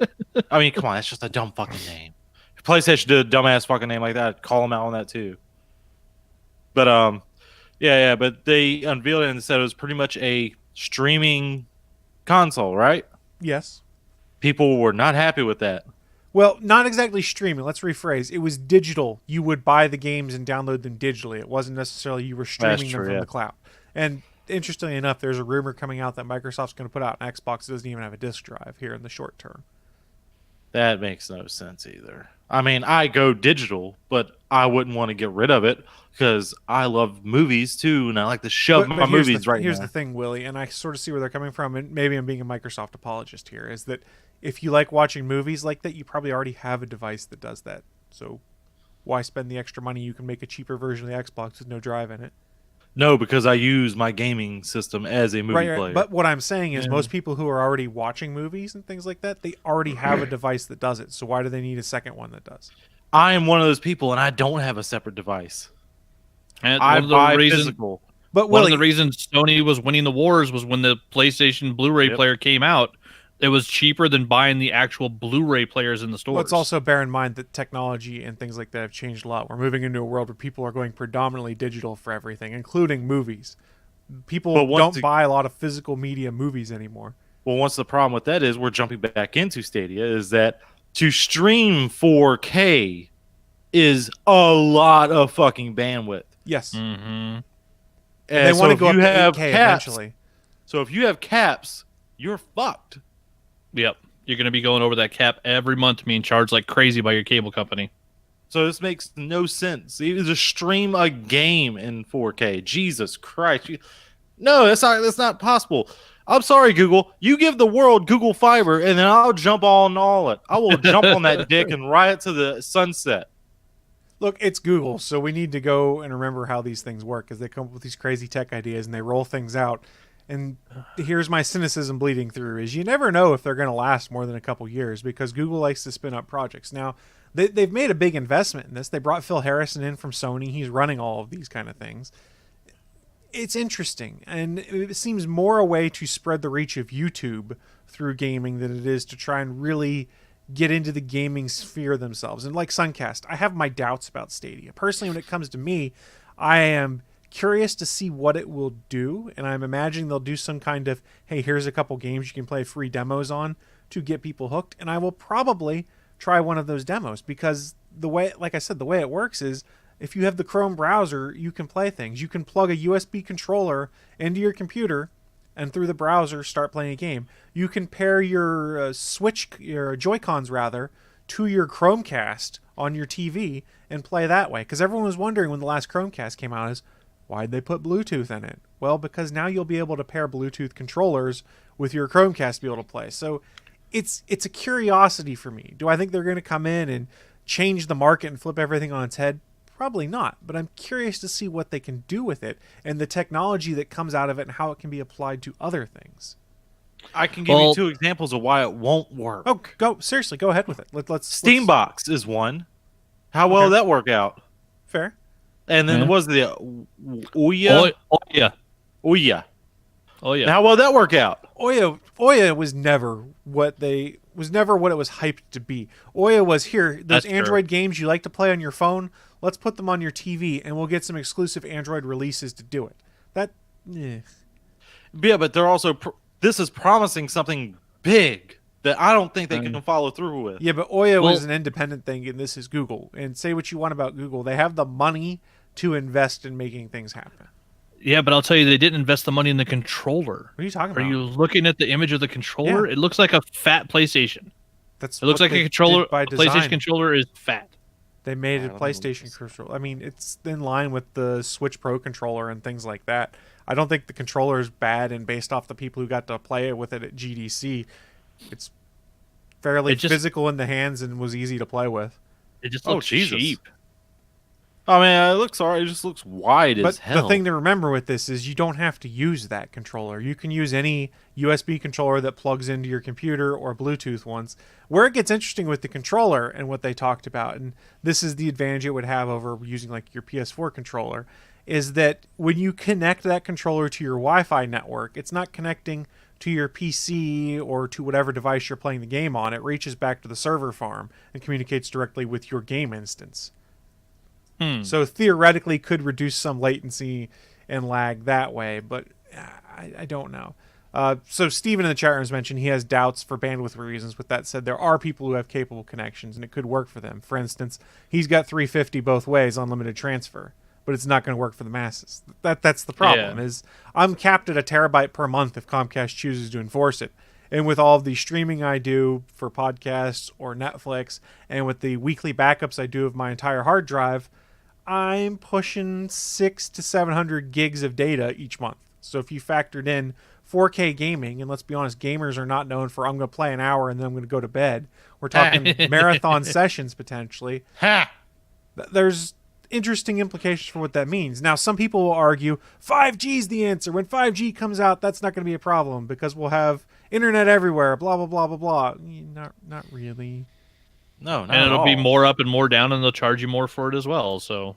I mean, come on, that's just a dumb fucking name. If PlayStation did a dumbass fucking name like that, I'd call them out on that too. But, but they unveiled it and said it was pretty much a streaming console, right? Yes. People were not happy with that. Well, not exactly streaming. Let's rephrase. It was digital. You would buy the games and download them digitally. It wasn't necessarily you were streaming them from the cloud. And interestingly enough, there's a rumor coming out that Microsoft's going to put out an Xbox that doesn't even have a disc drive here in the short term. That makes no sense either. I mean, I go digital, but I wouldn't want to get rid of it because I love movies too, and I like to shove my movies right now. Here's the thing, Willie, and I sort of see where they're coming from, and maybe I'm being a Microsoft apologist here, is that if you like watching movies like that, you probably already have a device that does that. So why spend the extra money? You can make a cheaper version of the Xbox with no drive in it. No, because I use my gaming system as a movie player. But what I'm saying is most people who are already watching movies and things like that, they already have a device that does it. So why do they need a second one that does? I am one of those people, and I don't have a separate device. And I buy physical. But one Willie, of the reasons Sony was winning the wars was when the PlayStation Blu-ray player came out. It was cheaper than buying the actual Blu-ray players in the stores. let's also bear in mind that technology and things like that have changed a lot. We're moving into a world where people are going predominantly digital for everything, including movies. People don't buy a lot of physical media movies anymore. Well, once the problem with that is we're jumping back into Stadia is that to stream 4K is a lot of fucking bandwidth. Yes. Mm-hmm. And they want to go up to 8K eventually. So if you have caps, you're fucked. Yep. You're going to be going over that cap every month being charged like crazy by your cable company. So this makes no sense. Even to stream a game in 4K. Jesus Christ. No, that's not possible. I'm sorry, Google. You give the world Google Fiber, and then I'll jump on it. I will jump on that dick and ride it to the sunset. Look, it's Google, so we need to go and remember how these things work, because they come up with these crazy tech ideas and they roll things out. And here's my cynicism bleeding through, is you never know if they're going to last more than a couple years, because Google likes to spin up projects. Now, they've made a big investment in this. They brought Phil Harrison in from Sony. He's running all of these kind of things. It's interesting, and it seems more a way to spread the reach of YouTube through gaming than it is to try and really get into the gaming sphere themselves. And like Suncast, I have my doubts about Stadia. Personally, when it comes to me, I am curious to see what it will do, and I'm imagining they'll do some kind of, hey, here's a couple games you can play free demos on to get people hooked, and I will probably try one of those demos, because the way, like I said, the way it works is if you have the Chrome browser, you can play things. You can plug a USB controller into your computer and through the browser start playing a game. You can pair your your Joy-Cons rather, to your Chromecast on your TV and play that way. Because everyone was wondering when the last Chromecast came out is, why'd they put Bluetooth in it? Well, because now you'll be able to pair Bluetooth controllers with your Chromecast to be able to play. So it's a curiosity for me. Do I think they're going to come in and change the market and flip everything on its head? Probably not, but I'm curious to see what they can do with it and the technology that comes out of it and how it can be applied to other things. I can give you two examples of why it won't work. Oh, go ahead with it. Let's Steambox is one. How well did that work out? Fair. And then was the Ouya? Ouya. Oh yeah. How well did that work out? Ouya was never what it was hyped to be. Ouya was, here, those Android games you like to play on your phone, let's put them on your TV and we'll get some exclusive Android releases to do it. Yeah, but they're also this is promising something big that I don't think they can follow through with. Yeah, but Ouya was an independent thing, and this is Google. And say what you want about Google, they have the money to invest in making things happen. Yeah, but I'll tell you, they didn't invest the money in the controller. What are you talking about? Are you looking at the image of the controller? Yeah. It looks like a fat PlayStation. It looks like a controller. A PlayStation controller is fat. They made a PlayStation controller. I mean, it's in line with the Switch Pro controller and things like that. I don't think the controller is bad, and based off the people who got to play it with it at GDC, it's fairly physical in the hands and was easy to play with. It just looks cheap. I mean, it looks alright. It just looks wide as hell. But the thing to remember with this is you don't have to use that controller. You can use any USB controller that plugs into your computer or Bluetooth ones. Where it gets interesting with the controller and what they talked about, and this is the advantage it would have over using like your PS4 controller, is that when you connect that controller to your Wi-Fi network, it's not connecting to your PC or to whatever device you're playing the game on. It reaches back to the server farm and communicates directly with your game instance. So theoretically could reduce some latency and lag that way, but I don't know. So Steven in the chat room has mentioned he has doubts for bandwidth reasons. With that said, there are people who have capable connections and it could work for them. For instance, he's got 350 both ways, unlimited transfer, but it's not going to work for the masses. That's the problem. Is I'm capped at 1 terabyte per month if Comcast chooses to enforce it. And with all of the streaming I do for podcasts or Netflix, and with the weekly backups I do of my entire hard drive, I'm pushing 600 to 700 gigs of data each month. So if you factored in 4K gaming, and let's be honest, gamers are not known for I'm going to play an hour and then I'm going to go to bed. We're talking marathon sessions potentially. There's interesting implications for what that means. Now, some people will argue 5G is the answer. When 5G comes out, that's not going to be a problem because we'll have internet everywhere, blah, blah, blah, blah, blah. Not really. No, and it'll be more up and more down, and they'll charge you more for it as well. So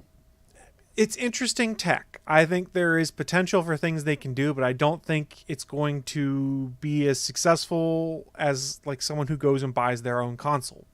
It's interesting tech. I think there is potential for things they can do, but I don't think it's going to be as successful as like someone who goes and buys their own console.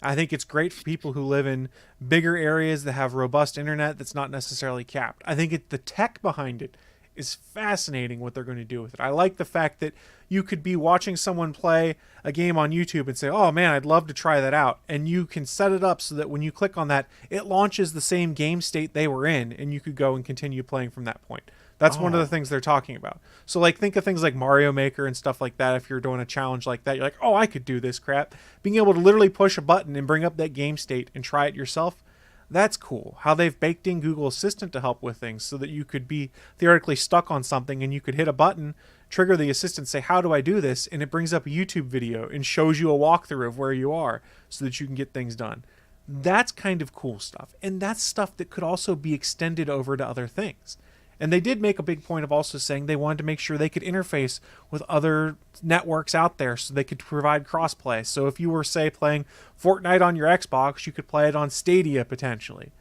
I think it's great for people who live in bigger areas that have robust internet that's not necessarily capped. I think the tech behind it is fascinating what they're going to do with it. I like the fact that you could be watching someone play a game on YouTube and say, oh man, I'd love to try that out. And you can set it up so that when you click on that, it launches the same game state they were in, and you could go and continue playing from that point. That's one of the things they're talking about. So like think of things like Mario Maker and stuff like that. If you're doing a challenge like that, you're like, oh, I could do this crap. Being able to literally push a button and bring up that game state and try it yourself, that's cool. How they've baked in Google Assistant to help with things so that you could be theoretically stuck on something and you could hit a button, trigger the assistant, say, how do I do this? And it brings up a YouTube video and shows you a walkthrough of where you are so that you can get things done. That's kind of cool stuff. And that's stuff that could also be extended over to other things. And they did make a big point of also saying they wanted to make sure they could interface with other networks out there so they could provide crossplay. So if you were, say, playing Fortnite on your Xbox, you could play it on Stadia potentially.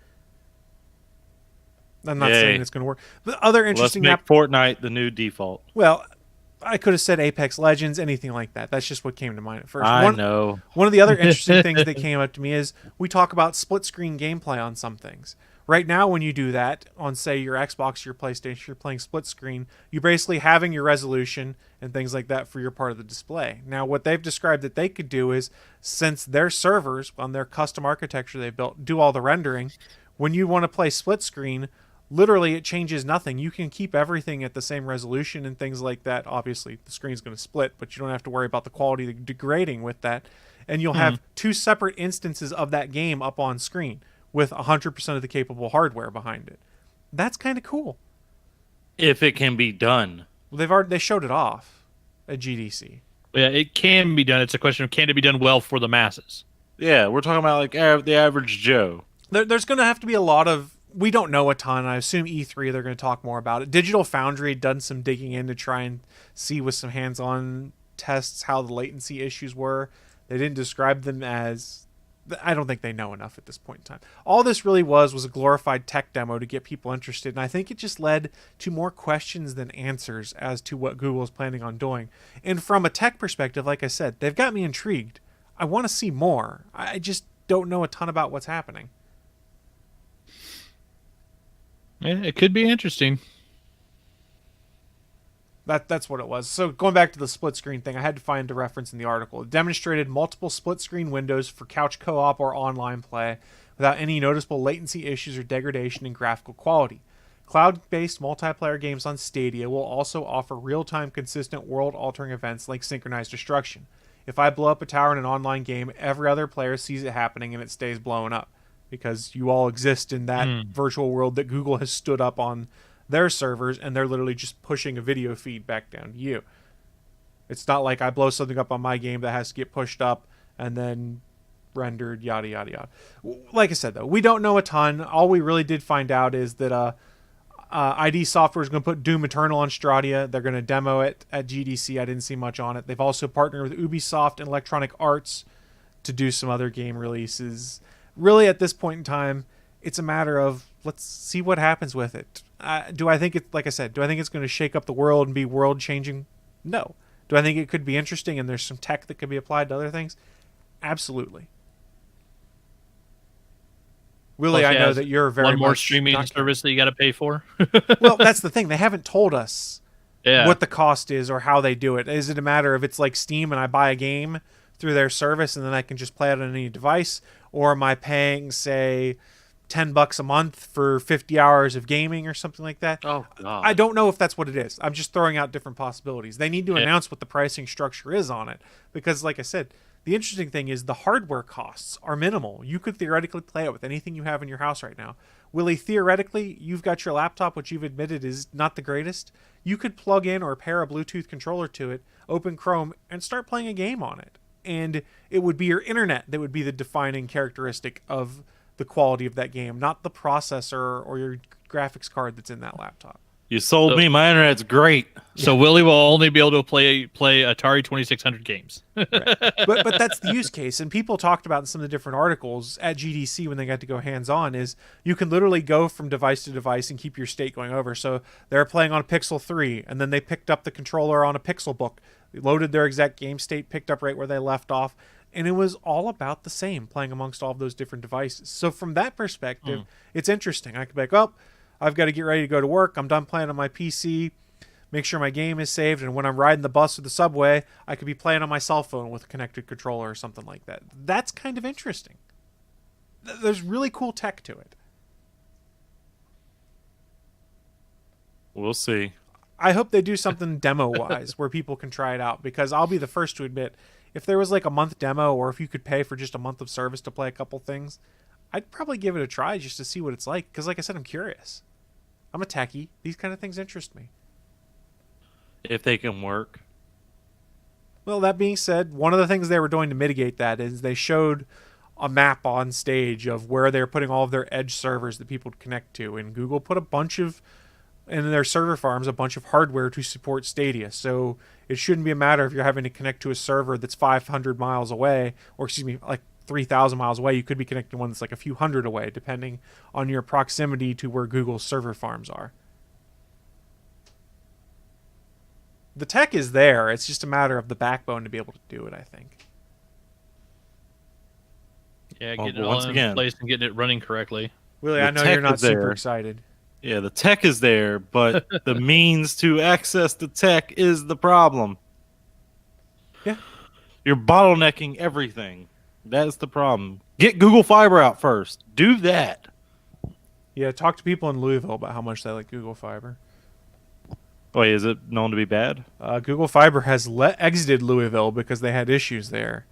I'm not saying it's going to work. But other interesting... Let's make Fortnite the new default. Well, I could have said Apex Legends, anything like that. That's just what came to mind at first. I know. One of the other interesting things that came up to me is we talk about split-screen gameplay on some things. Right now, when you do that on, say, your Xbox, your PlayStation, you're playing split screen, you're basically having your resolution and things like that for your part of the display. Now, what they've described that they could do is, since their servers on their custom architecture they built do all the rendering, when you want to play split screen, literally it changes nothing. You can keep everything at the same resolution and things like that. Obviously, the screen's going to split, but you don't have to worry about the quality degrading with that. And you'll have two separate instances of that game up on screen, with 100% of the capable hardware behind it. That's kind of cool. If it can be done. Well, they showed it off at GDC. Yeah, it can be done. It's a question of can it be done well for the masses? Yeah, we're talking about like the average Joe. There's going to have to be a lot of... We don't know a ton. I assume E3 they're going to talk more about it. Digital Foundry had done some digging in to try and see with some hands-on tests how the latency issues were. They didn't describe them as... I don't think they know enough at this point in time. All this really was a glorified tech demo to get people interested, and I think it just led to more questions than answers as to what Google is planning on doing. And from a tech perspective, like I said, they've got me intrigued. I want to see more. I just don't know a ton about what's happening. Yeah, it could be interesting. That's what it was. So going back to the split screen thing, I had to find a reference in the article. It demonstrated multiple split screen windows for couch co-op or online play without any noticeable latency issues or degradation in graphical quality. Cloud-based multiplayer games on Stadia will also offer real-time consistent world-altering events like synchronized destruction. If I blow up a tower in an online game, every other player sees it happening and it stays blowing up because you all exist in that virtual world that Google has stood up on their servers, and they're literally just pushing a video feed back down to you. It's not like I blow something up on my game that has to get pushed up and then rendered, yada, yada, yada. Like I said, though, we don't know a ton. All we really did find out is that ID Software is going to put Doom Eternal on Stadia. They're going to demo it at GDC. I didn't see much on it. They've also partnered with Ubisoft and Electronic Arts to do some other game releases. Really, at this point in time, it's a matter of let's see what happens with it. Do I think it's, like I said, do I think it's going to shake up the world and be world changing? No. Do I think it could be interesting and there's some tech that could be applied to other things? Absolutely. Willie, I know that you're very one more much streaming service that you got to pay for. Well, that's the thing. They haven't told us Yeah. what the cost is or how they do it. Is it a matter of it's like Steam and I buy a game through their service and then I can just play it on any device? Or am I paying, say, $10 a month for 50 hours of gaming or something like that? Oh, God. I don't know if that's what it is. I'm just throwing out different possibilities. They need to announce what the pricing structure is on it. Because, like I said, the interesting thing is the hardware costs are minimal. You could theoretically play it with anything you have in your house right now. Willie, theoretically, you've got your laptop, which you've admitted is not the greatest. You could plug in or pair a Bluetooth controller to it, open Chrome, and start playing a game on it. And it would be your internet that would be the defining characteristic of the quality of that game, not the processor or your graphics card that's in that laptop. You sold me. My internet's great. So Willie will only be able to play Atari 2600 games. Right. But that's the use case, and people talked about in some of the different articles at GDC when they got to go hands-on, is you can literally go from device to device and keep your state going over. So they're playing on a Pixel 3, and then they picked up the controller on a Pixel book, loaded their exact game state, picked up right where they left off, and it was all about the same, playing amongst all of those different devices. So from that perspective, it's interesting. I could be like, oh, I've got to get ready to go to work. I'm done playing on my PC. Make sure my game is saved, and when I'm riding the bus or the subway, I could be playing on my cell phone with a connected controller or something like that. That's kind of interesting. There's really cool tech to it. We'll see. I hope they do something demo-wise where people can try it out, because I'll be the first to admit, if there was like a month demo, or if you could pay for just a month of service to play a couple things, I'd probably give it a try just to see what it's like, because like I said, I'm curious. I'm a techie. These kind of things interest me. If they can work. Well, that being said, one of the things they were doing to mitigate that is they showed a map on stage of where they're putting all of their edge servers that people would connect to. And Google put a bunch of, in their server farms, a bunch of hardware to support Stadia. So it shouldn't be a matter if you're having to connect to a server that's 500 miles away, or excuse me, like 3,000 miles away. You could be connecting to one that's like a few hundred away, depending on your proximity to where Google's server farms are. The tech is there. It's just a matter of the backbone to be able to do it, I think. Yeah, Well, getting it once all in again, place and getting it running correctly. Willie, The I know tech you're not is there. super excited. Yeah, the tech is there, but the means to access the tech is the problem. Yeah. You're bottlenecking everything. That's the problem. Get Google Fiber out first. Do that. Yeah, talk to people in Louisville about how much they like Google Fiber. Wait, is it known to be bad? Google Fiber has exited Louisville because they had issues there.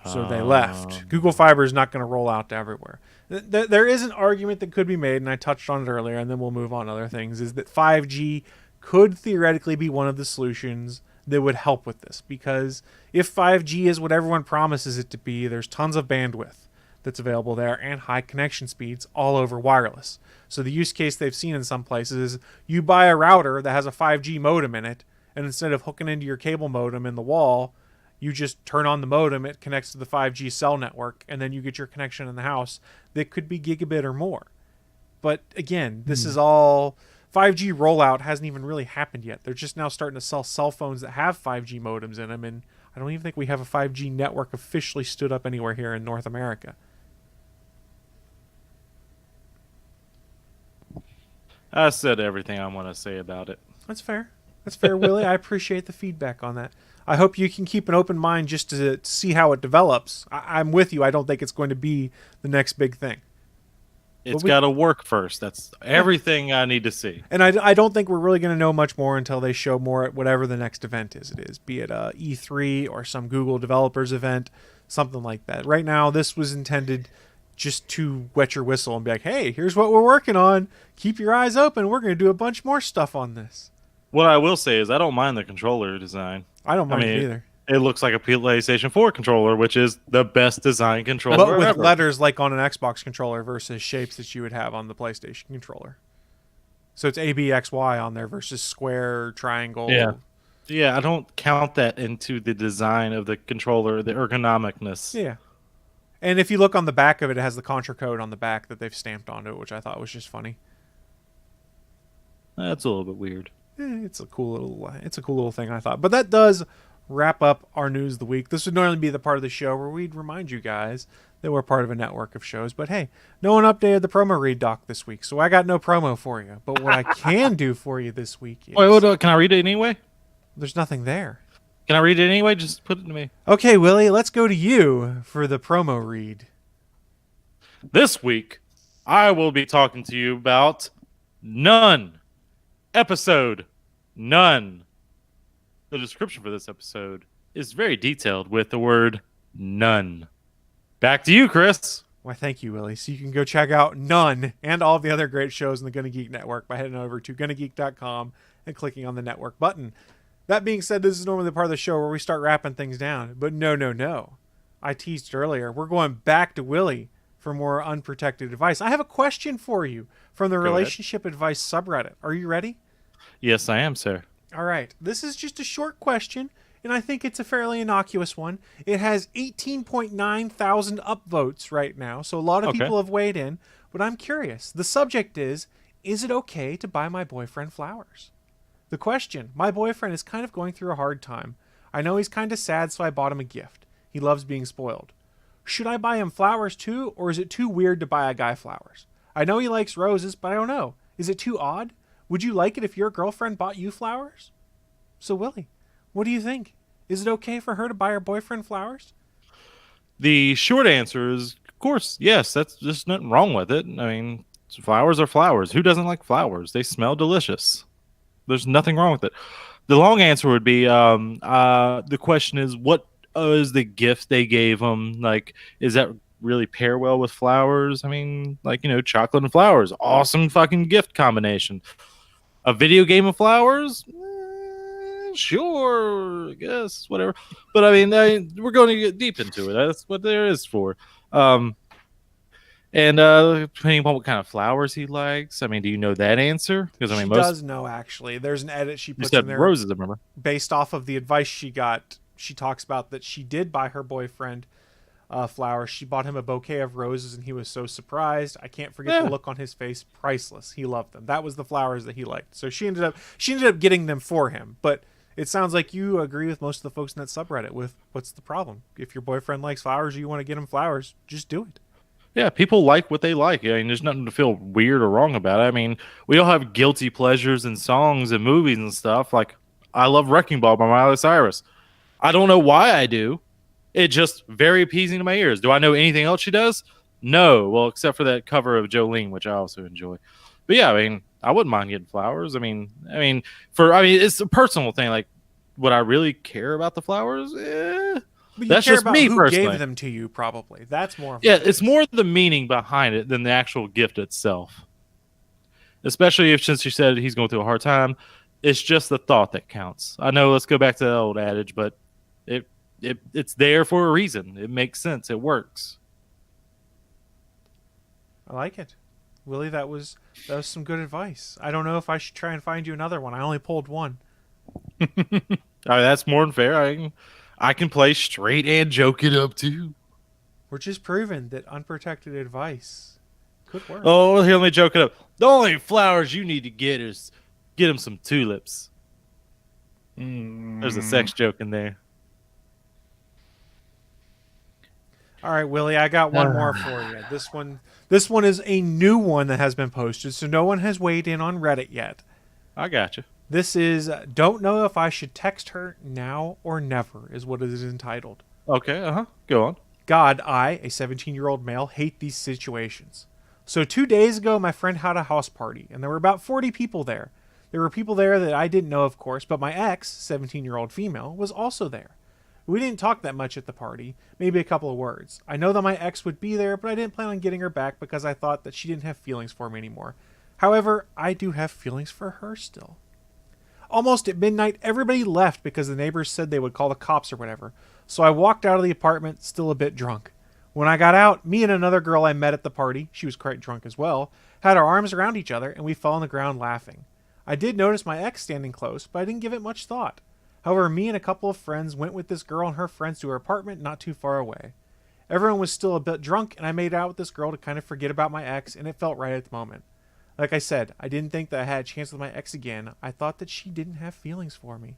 So they left. Google Fiber is not going to roll out to everywhere. There is an argument that could be made, and I touched on it earlier, and then we'll move on to other things, is that 5G could theoretically be one of the solutions that would help with this. Because if 5G is what everyone promises it to be, there's tons of bandwidth that's available there and high connection speeds all over wireless. So the use case they've seen in some places is you buy a router that has a 5G modem in it, and instead of hooking into your cable modem in the wall, you just turn on the modem, it connects to the 5G cell network, and then you get your connection in the house that could be gigabit or more. But again, this is all 5G rollout hasn't even really happened yet. They're just now starting to sell cell phones that have 5G modems in them, and I don't even think we have a 5G network officially stood up anywhere here in North America. I said everything I want to say about it. That's fair. That's fair, Willie. I appreciate the feedback on that. I hope you can keep an open mind just to see how it develops. I'm with you. I don't think it's going to be the next big thing. It's got to work first. That's everything I need to see. And I don't think we're really going to know much more until they show more at whatever the next event is. It is, be it E3 or some Google developers event, something like that. Right now, this was intended just to wet your whistle and be like, hey, here's what we're working on. Keep your eyes open. We're going to do a bunch more stuff on this. What I will say is I don't mind the controller design. I don't mind it either. It looks like a PlayStation 4 controller, which is the best design controller But with ever. letters like on an Xbox controller versus shapes that you would have on the PlayStation controller. So it's A, B, X, Y on there versus square, triangle. Yeah, I don't count that into the design of the controller, the ergonomicness. Yeah. And if you look on the back of it, it has the Contra code on the back that they've stamped onto it, which I thought was just funny. That's a little bit weird. It's a cool little thing, I thought. But that does wrap up our news of the week. This would normally be the part of the show where we'd remind you guys that we're part of a network of shows. But hey, no one updated the promo read doc this week, so I got no promo for you. But what I can do for you this week is... Wait, can I read it anyway? There's nothing there. Can I read it anyway? Just put it to me. Okay, Willie, let's go to you for the promo read. This week, I will be talking to you about None. Episode None. The description for this episode is very detailed with the word none. Back to you, Chris. Why, thank you, Willie. So you can go check out None and all of the other great shows in the Gonna Geek Network by heading over to GonnaGeek.com and clicking on the network button. That being said, this is normally the part of the show where we start wrapping things down. But no. I teased earlier. We're going back to Willie for more unprotected advice. I have a question for you from the Go ahead. relationship advice subreddit. Are you ready? Yes, I am, sir. All right. This is just a short question, and I think it's a fairly innocuous one. It has 18.9 thousand upvotes right now, so a lot of Okay. people have weighed in, but I'm curious. The subject is it okay to buy my boyfriend flowers? The question: my boyfriend is kind of going through a hard time. I know he's kind of sad, so I bought him a gift. He loves being spoiled. Should I buy him flowers too, or is it too weird to buy a guy flowers? I know he likes roses, but I don't know. Is it too odd? Would you like it if your girlfriend bought you flowers? So, Willie, what do you think? Is it okay for her to buy her boyfriend flowers? The short answer is, of course, yes. That's just nothing wrong with it. I mean, flowers are flowers. Who doesn't like flowers? They smell delicious. There's nothing wrong with it. The long answer would be, the question is, what is the gift they gave him? Like, is that really pair well with flowers? I mean, like, chocolate and flowers. Awesome fucking gift combination. A video game of flowers? Sure, I guess, whatever. But I mean, we're going to get deep into it. That's what there is for. And depending upon what kind of flowers he likes, I mean, do you know that answer? Because I mean, She does know, actually. There's an edit she you puts said in there roses, I remember. based off of the advice she got. She talks about that she did buy her boyfriend flowers. She bought him a bouquet of roses, and he was so surprised. I can't forget the look on his face. Priceless. He loved them. That was the flowers that he liked. So she ended up getting them for him. But it sounds like you agree with most of the folks in that subreddit with what's the problem. If your boyfriend likes flowers or you want to get him flowers, just do it. Yeah, people like what they like. I mean, there's nothing to feel weird or wrong about it. I mean, we all have guilty pleasures in songs and movies and stuff. Like, I love Wrecking Ball by Miley Cyrus. I don't know why I do. It's just very appeasing to my ears. Do I know anything else she does? No. Well, except for that cover of Jolene, which I also enjoy. But yeah, I mean, I wouldn't mind getting flowers. I mean, it's a personal thing. Like, would I really care about the flowers? But you That's care just about me who personally. gave them to you, probably. That's more. Yeah, it's more the meaning behind it than the actual gift itself. Especially since you said he's going through a hard time, it's just the thought that counts. I know, let's go back to the old adage, but it's there for a reason. It makes sense. It works. I like it. Willie, that was some good advice. I don't know if I should try and find you another one. I only pulled one. All right, that's more than fair. I can play straight and joke it up too. We're just proving that unprotected advice could work. Oh, here, let me joke it up. The only flowers you need to get is get him some tulips. There's a sex joke in there. All right, Willie, I got one more for you. This one is a new one that has been posted, so no one has weighed in on Reddit yet. I got you. This is don't know if I should text her now or never is what it is entitled. Okay, go on. God, I, a 17-year-old male, hate these situations. So 2 days ago, my friend had a house party, and there were about 40 people there. There were people there that I didn't know, of course, but my ex, 17-year-old female, was also there. We didn't talk that much at the party, maybe a couple of words. I know that my ex would be there, but I didn't plan on getting her back because I thought that she didn't have feelings for me anymore. However, I do have feelings for her still. Almost at midnight, everybody left because the neighbors said they would call the cops or whatever. So I walked out of the apartment, still a bit drunk. When I got out, me and another girl I met at the party, she was quite drunk as well, had our arms around each other and we fell on the ground laughing. I did notice my ex standing close, but I didn't give it much thought. However, me and a couple of friends went with this girl and her friends to her apartment not too far away. Everyone was still a bit drunk and I made out with this girl to kind of forget about my ex, and it felt right at the moment. Like I said, I didn't think that I had a chance with my ex again. I thought that she didn't have feelings for me.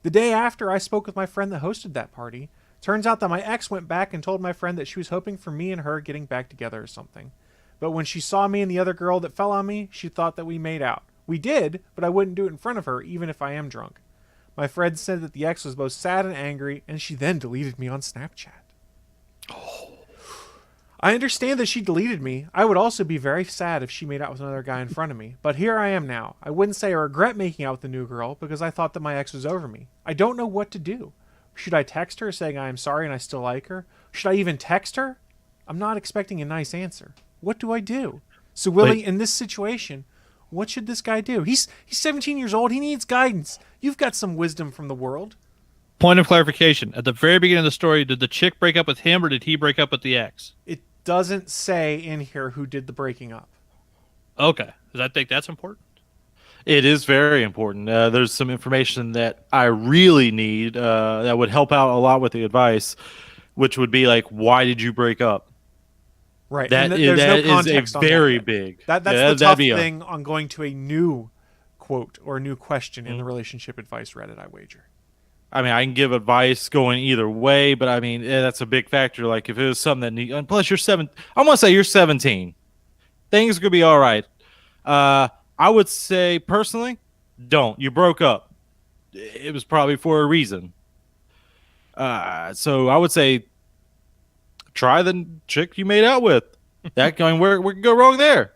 The day after, I spoke with my friend that hosted that party. Turns out that my ex went back and told my friend that she was hoping for me and her getting back together or something. But when she saw me and the other girl that fell on me, she thought that we made out. We did, but I wouldn't do it in front of her, even if I am drunk. My friend said that the ex was both sad and angry, and she then deleted me on Snapchat. I understand that she deleted me. I would also be very sad if she made out with another guy in front of me. But here I am now. I wouldn't say I regret making out with the new girl because I thought that my ex was over me. I don't know what to do. Should I text her saying I am sorry and I still like her? Should I even text her? I'm not expecting a nice answer. What do I do? So Willie, in this situation, what should this guy do? He's 17 years old. He needs guidance. You've got some wisdom from the world. Point of clarification. At the very beginning of the story, did the chick break up with him or did he break up with the ex? It doesn't say in here who did the breaking up. Okay, because I think that's important. It is very important. There's some information that I really need that would help out a lot with the advice, which would be like, why did you break up? Right. That and is, there's that no context is on a very that. big. That's yeah, the tough that'd be thing on going to a new quote or a new question in the Mm-hmm. relationship advice Reddit, I wager. I mean, I can give advice going either way, but I mean, that's a big factor. Like if it was something that and plus you're I'm gonna say you're 17. Things could be all right. I would say personally, don't. You broke up. It was probably for a reason. So I would say try the chick you made out with. That going where could go wrong there?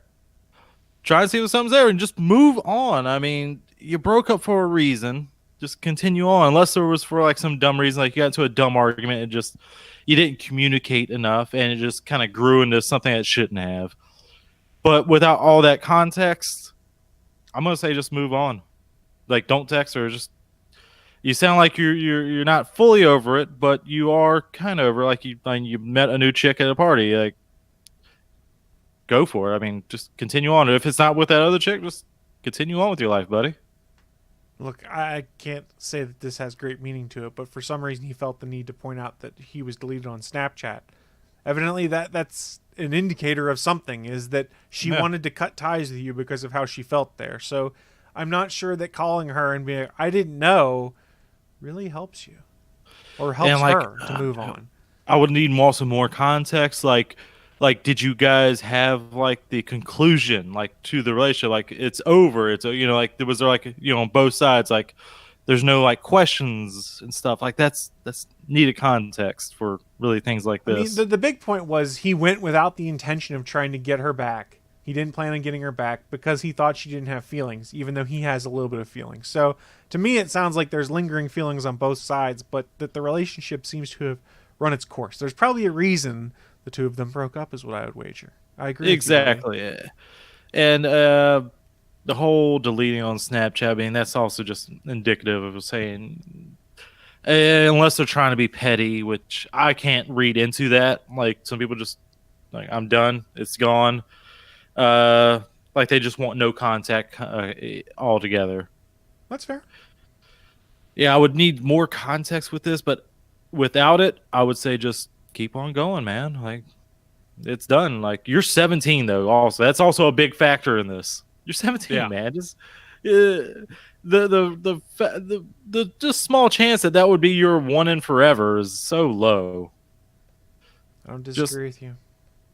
Try and see if something's there and just move on. I mean, you broke up for a reason. Just continue on, unless there was for like some dumb reason, like you got into a dumb argument and just you didn't communicate enough, and it just kind of grew into something it shouldn't have. But without all that context, I'm gonna say just move on. Like, don't text her. Just you sound like you're not fully over it, but you are kind of over. Like you met a new chick at a party. Like, go for it. I mean, just continue on. If it's not with that other chick, just continue on with your life, buddy. Look, I can't say that this has great meaning to it, but for some reason he felt the need to point out that he was deleted on Snapchat. Evidently that's an indicator of something, is that she wanted to cut ties with you because of how she felt there. So I'm not sure that calling her and being, I didn't know, really helps you. Or helps her to move on. I would need some more context. Like, did you guys have like the conclusion, like to the relationship, like it's over? It's like was there like on both sides, like there's no like questions and stuff like that's needed context for really things like this. I mean, the big point was he went without the intention of trying to get her back. He didn't plan on getting her back because he thought she didn't have feelings, even though he has a little bit of feelings. So to me, it sounds like there's lingering feelings on both sides, but that the relationship seems to have run its course. There's probably a reason the two of them broke up, is what I would wager. I agree. Exactly. Yeah. And the whole deleting on Snapchat, I mean, that's also just indicative of saying, unless they're trying to be petty, which I can't read into that. Like some people just like, I'm done. It's gone. Like they just want no contact altogether. That's fair. Yeah, I would need more context with this, but without it, I would say just keep on going, man. Like it's done. Like you're 17 though. Also, that's also a big factor in this. You're 17, man. Just the just small chance that would be your one and forever is so low. I don't disagree with you.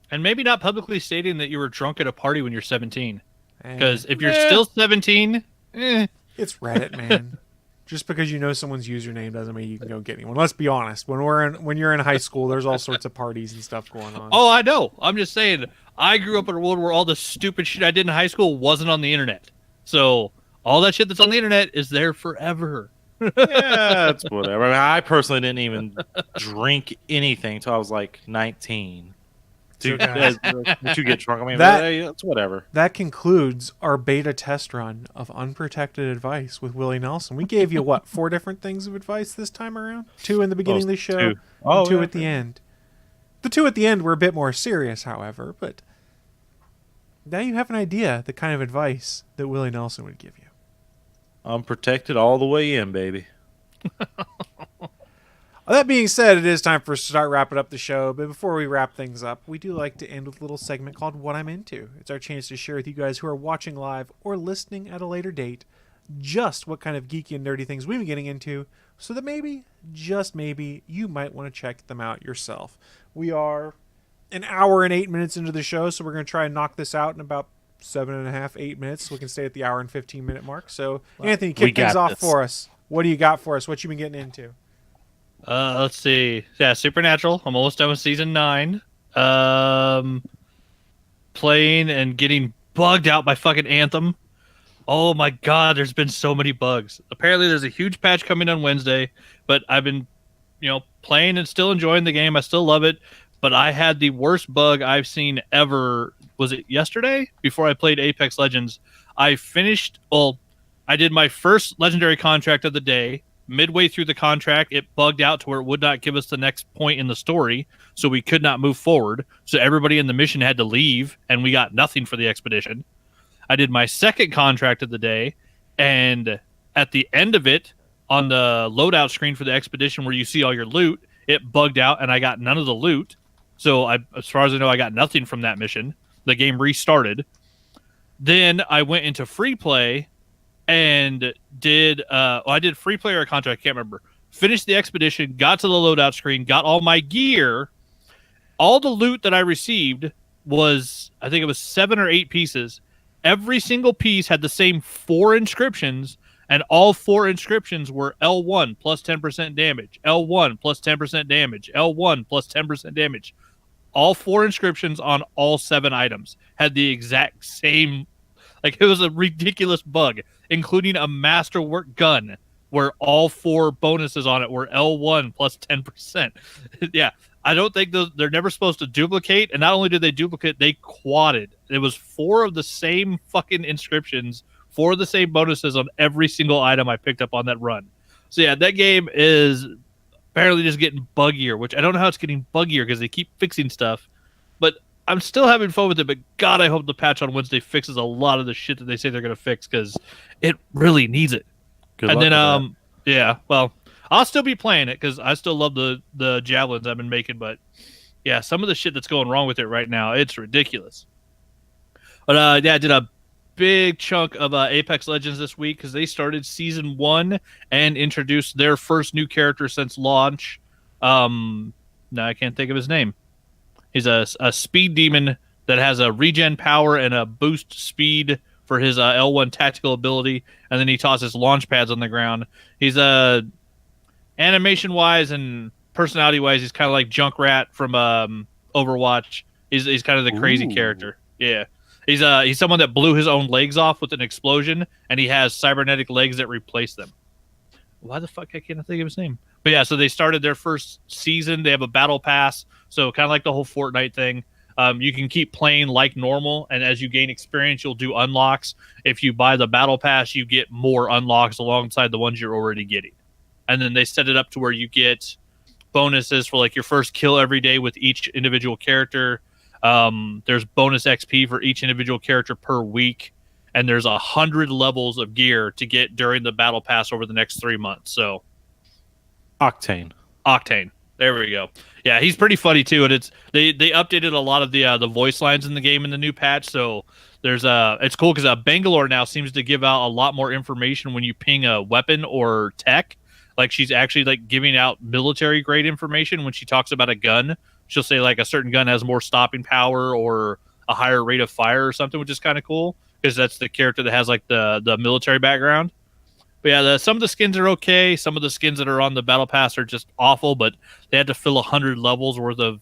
And maybe not publicly stating that you were drunk at a party when you're 17, because if you're still 17, it's Reddit, man. Just because you know someone's username doesn't mean you can go get anyone. Let's be honest. When you're in high school, there's all sorts of parties and stuff going on. Oh, I know. I'm just saying. I grew up in a world where all the stupid shit I did in high school wasn't on the internet. So all that shit that's on the internet is there forever. Yeah, it's whatever. I mean, I personally didn't even drink anything until I was like 19. To get drunk. I mean, it's whatever. That concludes our beta test run of Unprotected Advice with Willie Nelson. We gave you, 4 different things of advice this time around? 2 in the beginning of the show, 2 at the end. The 2 at the end were a bit more serious, however, but now you have an idea the kind of advice that Willie Nelson would give you. I'm protected all the way in, baby. That being said, it is time for us to start wrapping up the show. But before we wrap things up, we do like to end with a little segment called What I'm Into. It's our chance to share with you guys who are watching live or listening at a later date just what kind of geeky and nerdy things we've been getting into, so that maybe, just maybe, you might want to check them out yourself. We are an hour and 8 minutes into the show, so we're going to try and knock this out in about 7.5, 8 minutes, so we can stay at the hour and 15-minute mark. So, Anthony, kick things off for us. What do you got for us? What you been getting into? Let's see. Yeah, Supernatural. I'm almost done with season 9. Playing and getting bugged out by fucking Anthem. Oh my god, there's been so many bugs. Apparently there's a huge patch coming on Wednesday, but I've been, playing and still enjoying the game. I still love it, but I had the worst bug I've seen ever. Was it yesterday? Before I played Apex Legends. I did my first legendary contract of the day, midway through the contract, it bugged out to where it would not give us the next point in the story, so we could not move forward. So everybody in the mission had to leave, and we got nothing for the expedition. I did my second contract of the day, and at the end of it, on the loadout screen for the expedition where you see all your loot, it bugged out, and I got none of the loot. So as far as I know, I got nothing from that mission. The game restarted. Then I went into free play and did I did free play or a contract, I can't remember. Finished the expedition, got to the loadout screen, got all my gear. All the loot that I received was, I think it was 7 or 8 pieces. Every single piece had the same 4 inscriptions, and all 4 inscriptions were L1 plus 10% damage, L1 plus 10% damage, L1 plus 10% damage. All 4 inscriptions on all 7 items had the exact same. Like, it was a ridiculous bug, including a masterwork gun where all 4 bonuses on it were L1 plus 10%. Yeah, I don't think they're never supposed to duplicate. And not only did they duplicate, they quadded. It was 4 of the same fucking inscriptions, 4 of the same bonuses on every single item I picked up on that run. So yeah, that game is apparently just getting buggier, which I don't know how it's getting buggier because they keep fixing stuff. But I'm still having fun with it, but God, I hope the patch on Wednesday fixes a lot of the shit that they say they're going to fix, because it really needs it. Good and luck then, with yeah, well, I'll still be playing it because I still love the javelins I've been making, but yeah, some of the shit that's going wrong with it right now, it's ridiculous. But yeah, I did a big chunk of Apex Legends this week because they started Season 1 and introduced their first new character since launch. Now I can't think of his name. He's a speed demon that has a regen power and a boost speed for his L1 tactical ability, and then he tosses launch pads on the ground. He's animation-wise and personality-wise, he's kind of like Junkrat from Overwatch. He's kind of the crazy character. Yeah. He's someone that blew his own legs off with an explosion, and he has cybernetic legs that replace them. Why the fuck I can't think of his name? But yeah, so they started their first season. They have a battle pass, so kind of like the whole Fortnite thing. You can keep playing like normal, and as you gain experience, you'll do unlocks. If you buy the battle pass, you get more unlocks alongside the ones you're already getting. And then they set it up to where you get bonuses for like your first kill every day with each individual character. There's bonus XP for each individual character per week, and there's 100 levels of gear to get during the battle pass over the next 3 months. So Octane. There we go. Yeah, he's pretty funny too, and they updated a lot of the voice lines in the game in the new patch. So there's it's cool because Bangalore now seems to give out a lot more information when you ping a weapon or tech. Like, she's actually like giving out military grade information when she talks about a gun. She'll say like a certain gun has more stopping power or a higher rate of fire or something, which is kind of cool because that's the character that has like the military background. But yeah, some of the skins are okay. Some of the skins that are on the battle pass are just awful, but they had to fill 100 levels worth of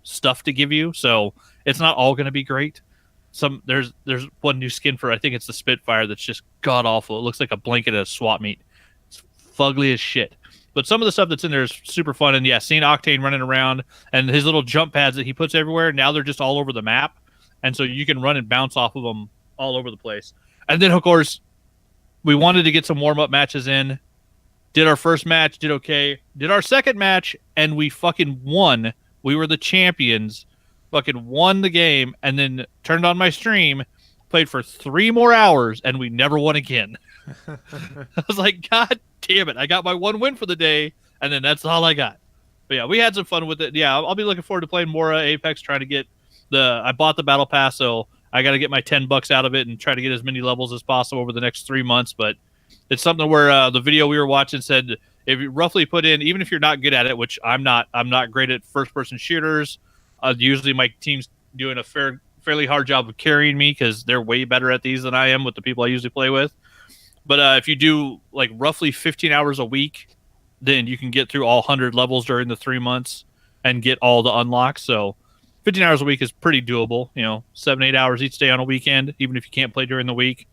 stuff to give you, so it's not all going to be great. There's one new skin for, I think it's the Spitfire, that's just god awful. It looks like a blanket of swap meat. It's fugly as shit. But some of the stuff that's in there is super fun, and yeah, seeing Octane running around and his little jump pads that he puts everywhere, now they're just all over the map, and so you can run and bounce off of them all over the place. And then of course, we wanted to get some warm-up matches in. Did our first match, did okay. Did our second match, and we fucking won. We were the champions. Fucking won the game, and then turned on my stream, played for 3 more hours, and we never won again. I was like, God damn it. I got my 1 win for the day, and then that's all I got. But yeah, we had some fun with it. Yeah, I'll be looking forward to playing more Apex, trying to get I bought the Battle Pass, so I got to get my $10 out of it and try to get as many levels as possible over the next 3 months. But it's something where the video we were watching said if you roughly put in, even if you're not good at it, which I'm not great at first-person shooters. Usually my team's doing a fairly hard job of carrying me because they're way better at these than I am with the people I usually play with. But if you do like roughly 15 hours a week, then you can get through all 100 levels during the 3 months and get all the unlocks. So 15 hours a week is pretty doable, 7-8 hours each day on a weekend, even if you can't play during the week.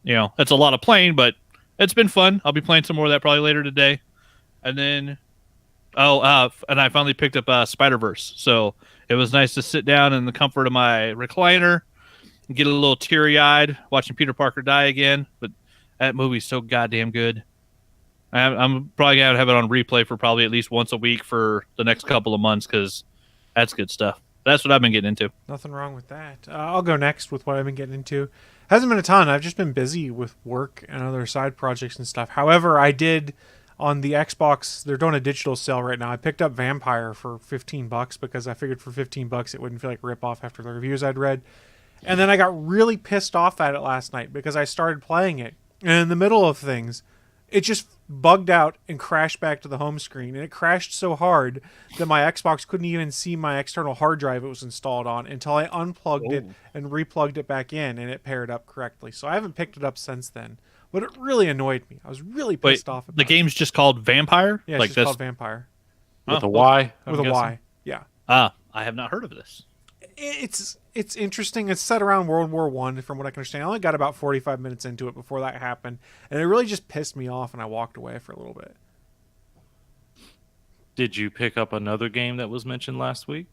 That's a lot of playing, but it's been fun. I'll be playing some more of that probably later today. And then, and I finally picked up Spider-Verse. So it was nice to sit down in the comfort of my recliner and get a little teary-eyed watching Peter Parker die again. But that movie's so goddamn good. I'm probably gonna have it on replay for probably at least once a week for the next couple of months because that's good stuff. That's what I've been getting into. Nothing wrong with that. I'll go next with what I've been getting into. Hasn't been a ton. I've just been busy with work and other side projects and stuff. However, I did on the Xbox. They're doing a digital sale right now. I picked up Vampire for $15 because I figured for $15 it wouldn't feel like a rip-off after the reviews I'd read. And then I got really pissed off at it last night because I started playing it. And in the middle of things, it just bugged out and crashed back to the home screen. And it crashed so hard that my Xbox couldn't even see my external hard drive it was installed on until I unplugged it and replugged it back in, and it paired up correctly. So I haven't picked it up since then. But it really annoyed me. I was really pissed off about the game's just called Vampire? Yeah, it's just called Vampire. With a Y? With a Y, yeah. I have not heard of this. It's interesting. It's set around World War I, from what I can understand. I only got about 45 minutes into it before that happened, and it really just pissed me off, and I walked away for a little bit. Did you pick up another game that was mentioned last week?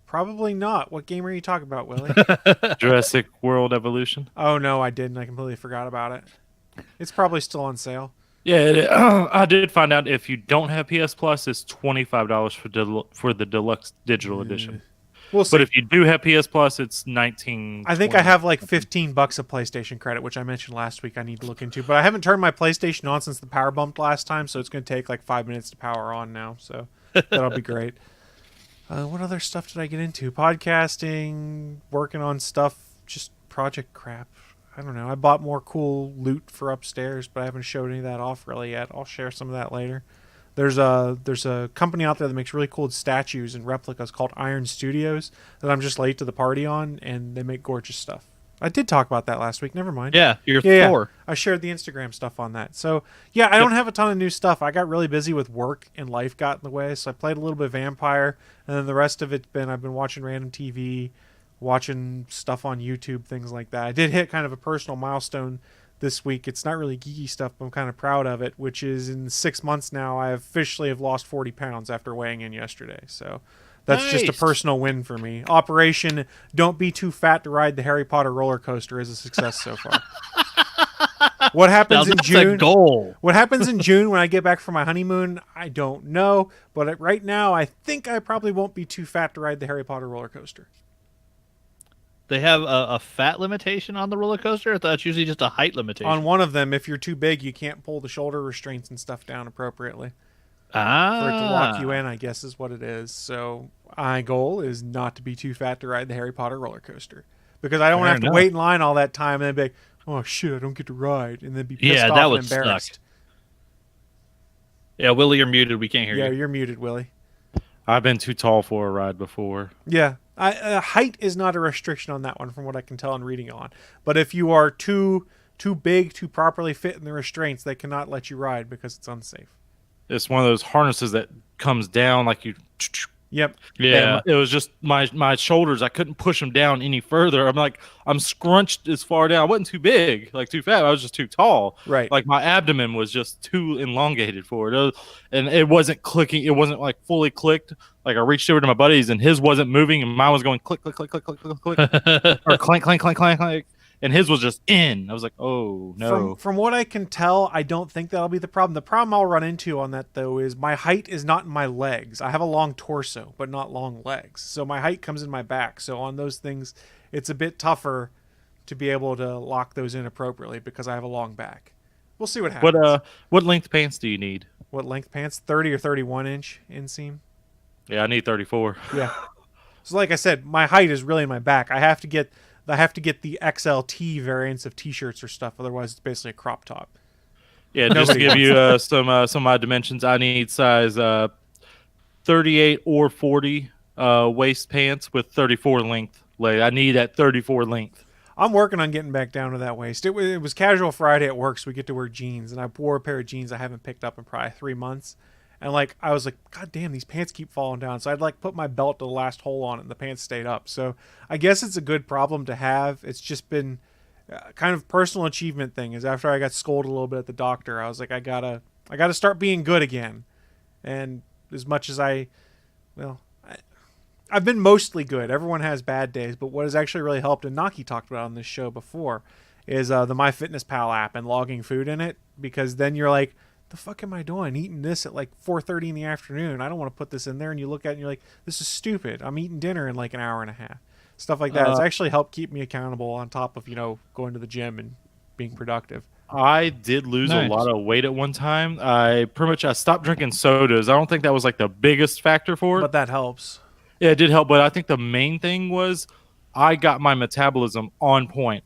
Probably not. What game are you talking about, Willie? Jurassic World Evolution? Oh, no, I didn't. I completely forgot about it. It's probably still on sale. Yeah, I did find out if you don't have PS Plus, it's $25 for the deluxe digital edition. We'll see. But if you do have PS Plus, it's $19. I think I have like $15 of PlayStation credit, which I mentioned last week I need to look into. But I haven't turned my PlayStation on since the power bumped last time, so it's going to take like 5 minutes to power on now. So that'll be great. What other stuff did I get into? Podcasting, working on stuff, just project crap. I don't know. I bought more cool loot for upstairs, but I haven't showed any of that off really yet. I'll share some of that later. There's a company out there that makes really cool statues and replicas called Iron Studios that I'm just late to the party on, and they make gorgeous stuff. I did talk about that last week. Never mind. Yeah, you're yeah. Thor. I shared the Instagram stuff on that. So, yeah, I don't have a ton of new stuff. I got really busy with work, and life got in the way, so I played a little bit of Vampire, and then the rest of I've been watching random TV, watching stuff on YouTube, things like that. I did hit kind of a personal milestone this week. It's not really geeky stuff, but I'm kind of proud of it, which is in 6 months now, I officially have lost 40 pounds after weighing in yesterday. So that's just a personal win for me. Operation Don't Be Too Fat to Ride the Harry Potter roller coaster is a success so far. What happens in June? Goal. What happens in June when I get back from my honeymoon? I don't know. But right now, I think I probably won't be too fat to ride the Harry Potter roller coaster. They have a fat limitation on the roller coaster? I thought it's usually just a height limitation. On one of them, if you're too big, you can't pull the shoulder restraints and stuff down appropriately. For it to lock you in, I guess is what it is. So my goal is not to be too fat to ride the Harry Potter roller coaster. Because I don't want to have to wait in line all that time and then be like, oh shit, I don't get to ride. And then be pissed off and embarrassed. Suck. Yeah, Willie, you're muted. We can't hear you. Yeah, you're muted, Willie. I've been too tall for a ride before. Yeah. Height is not a restriction on that one from what I can tell and reading on. But if you are too big to properly fit in the restraints, they cannot let you ride because it's unsafe. It's one of those harnesses that comes down like you... Yep. Yeah. And it was just my shoulders. I couldn't push them down any further. I'm scrunched as far down. I wasn't too big, like too fat. I was just too tall. Right. Like my abdomen was just too elongated for it. And it wasn't clicking. It wasn't like fully clicked. Like I reached over to my buddy's and his wasn't moving and mine was going click, click, click, click, click, click, click, or clank, clank, clank, clank, clank. And his was just in. I was like, oh, no. From what I can tell, I don't think that'll be the problem. The problem I'll run into on that, though, is my height is not in my legs. I have a long torso, but not long legs. So my height comes in my back. So on those things, it's a bit tougher to be able to lock those in appropriately because I have a long back. We'll see what happens. What length pants do you need? What length pants? 30 or 31 inch inseam? Yeah, I need 34. Yeah. So like I said, my height is really in my back. I have to get the XLT variants of t-shirts or stuff. Otherwise, it's basically a crop top. Yeah, just to give you some of my dimensions, I need size 38 or 40 waist pants with 34 length leg. I need that 34 length. I'm working on getting back down to that waist. It was casual Friday at work, so we get to wear jeans. And I wore a pair of jeans I haven't picked up in probably 3 months. And I was like, God damn, these pants keep falling down. So I'd put my belt to the last hole on it, and the pants stayed up. So I guess it's a good problem to have. It's just been kind of personal achievement thing. Is after I got scolded a little bit at the doctor, I was like, I gotta start being good again. And as much as I've been mostly good. Everyone has bad days, but what has actually really helped, and Naki talked about on this show before, is the MyFitnessPal app and logging food in it, because then you're like, the fuck am I doing eating this at like 4:30 in the afternoon? I don't want to put this in there. And you look at it and you're like, this is stupid. I'm eating dinner in like an hour and a half. Stuff like that. It's actually helped keep me accountable on top of, going to the gym and being productive. I did lose a lot of weight at one time. I stopped drinking sodas. I don't think that was like the biggest factor for it. But that helps. Yeah, it did help. But I think the main thing was I got my metabolism on point.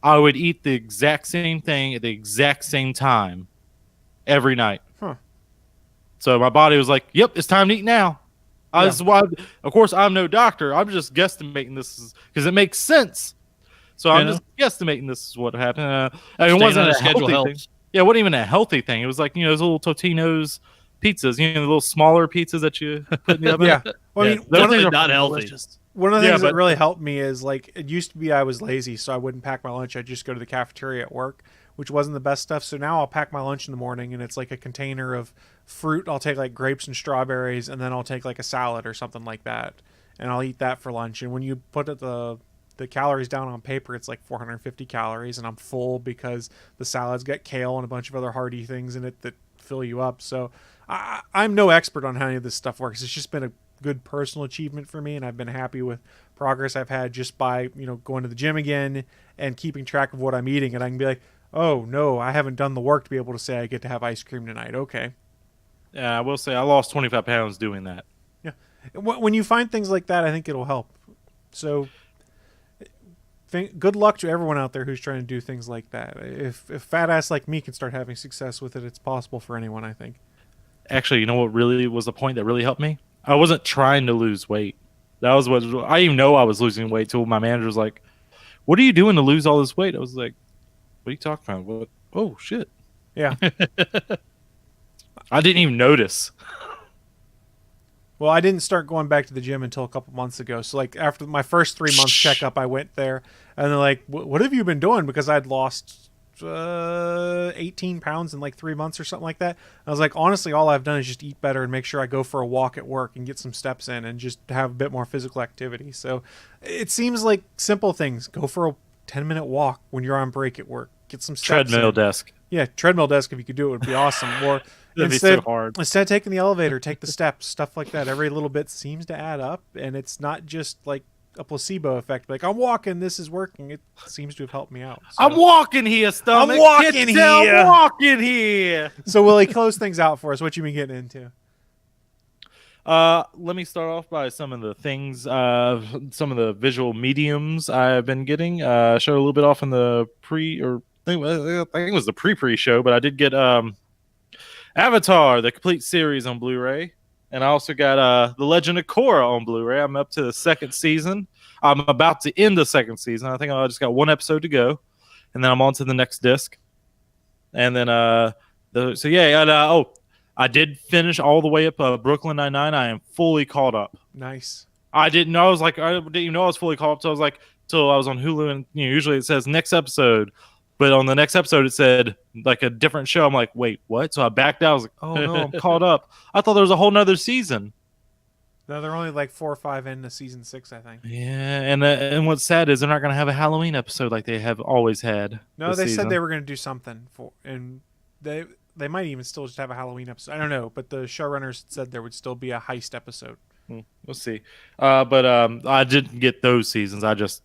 I would eat the exact same thing at the exact same time every night. Huh. So my body was like, yep, it's time to eat now. This is why, of course, I'm no doctor. I'm just guesstimating this because it makes sense. So I'm just guesstimating this is what happened. It wasn't a healthy thing. Yeah, it wasn't even a healthy thing. It was like, those little Totino's pizzas, the little smaller pizzas that you put in the oven. Yeah. Well, I mean, those things are not healthy. Delicious. One of the things that really helped me is, like, it used to be I was lazy, so I wouldn't pack my lunch. I'd just go to the cafeteria at work, which wasn't the best stuff. So now I'll pack my lunch in the morning, and it's like a container of fruit. I'll take like grapes and strawberries, and then I'll take like a salad or something like that, and I'll eat that for lunch. And when you put the calories down on paper, it's like 450 calories, and I'm full because the salad's got kale and a bunch of other hearty things in it that fill you up. So I'm no expert on how any of this stuff works. It's just been a good personal achievement for me, and I've been happy with progress I've had just by going to the gym again and keeping track of what I'm eating. And I can be like, oh no, I haven't done the work to be able to say I get to have ice cream tonight. Okay. Yeah, I will say I lost 25 pounds doing that. Yeah. When you find things like that, I think it'll help. So good luck to everyone out there who's trying to do things like that. If fat ass like me can start having success with it, it's possible for anyone, I think. Actually, you know what really was the point that really helped me? I wasn't trying to lose weight. That was what I didn't even know I was losing weight till my manager was like, "What are you doing to lose all this weight?" I was like, "What are you talking about? What? Oh shit!" Yeah. I didn't even notice. Well, I didn't start going back to the gym until a couple months ago. So, like, after my first 3 months checkup, I went there, and they're like, "What have you been doing?" Because I'd lost 18 pounds in like 3 months or something like that. I was like, honestly, all I've done is just eat better and make sure I go for a walk at work and get some steps in and just have a bit more physical activity. So it seems like simple things. Go for a 10-minute walk when you're on break at work. Get some steps Treadmill in. desk. Yeah, treadmill desk, if you could do it, would be awesome. Or That'd be so hard. Instead of taking the elevator, take the steps, stuff like that. Every little bit seems to add up, and it's not just like a placebo effect. Like, I'm walking, this is working. It seems to have helped me out. So. I'm walking here, stomach. I'm walking here. I'm walking here. So, Willie, close things out for us. What you been getting into? Let me start off by some of the things, some of the visual mediums I've been getting. Showed a little bit off in the I think it was the pre show, but I did get Avatar, the complete series on Blu-ray. And I also got The Legend of Korra on Blu-ray. I'm up to the second season. I'm about to end the second season. I think I just got one episode to go. And then I'm on to the next disc. And then, I did finish all the way up Brooklyn Nine-Nine. I am fully caught up. Nice. I didn't know. I didn't even know I was fully caught up. So I was like, till I was on Hulu. And usually it says next episode. But on the next episode, it said like a different show. I'm like, wait, what? So I backed out. I was like, oh no, I'm caught up. I thought there was a whole nother season. No, they're only like 4 or 5 into season 6, I think. Yeah, and what's sad is they're not going to have a Halloween episode like they have always had. No, they said they were going to do something and they might even still just have a Halloween episode. I don't know, but the showrunners said there would still be a heist episode. We'll see. But I didn't get those seasons. I just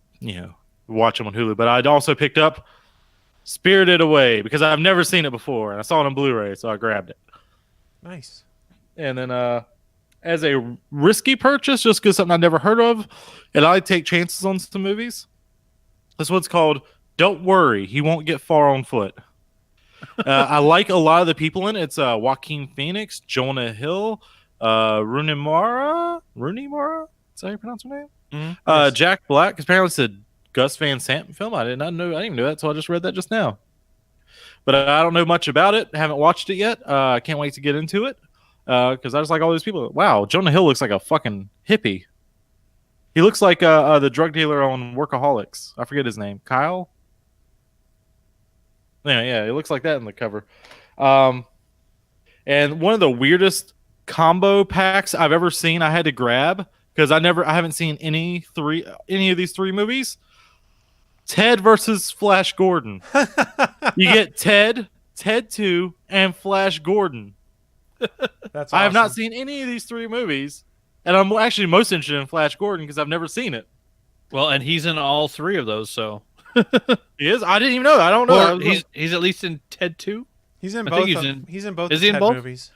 watch them on Hulu. But I'd also picked up Spirited Away because I've never seen it before, and I saw it on Blu-ray, so I grabbed it. Nice. And then as a risky purchase, just because something I've never heard of, and I take chances on some movies, this one's called Don't Worry, He Won't Get Far on Foot. I like a lot of the people in it. It's Joaquin Phoenix, Jonah Hill, Rooney Mara? Is that how you pronounce her name? Mm-hmm. Yes. Jack Black, because apparently it's a Gus Van Sant film. I didn't even know that, so I just read that just now. But I don't know much about it. I haven't watched it yet. I can't wait to get into it because I just like all these people. Wow, Jonah Hill looks like a fucking hippie. He looks like the drug dealer on Workaholics. I forget his name. Kyle? Yeah, he looks like that in the cover. And one of the weirdest combo packs I've ever seen I had to grab because I haven't seen any of these 3 movies. Ted versus Flash Gordon. You get Ted, Ted 2, and Flash Gordon. That's I have not awesome. seen any of these 3 movies, and I'm actually most interested in Flash Gordon because I've never seen it. Well, and he's in all 3 of those, so He is? I didn't even know that. I don't know. or he's at least in Ted 2. He's in I both. think He's in both. Is the he in Ted both? movies?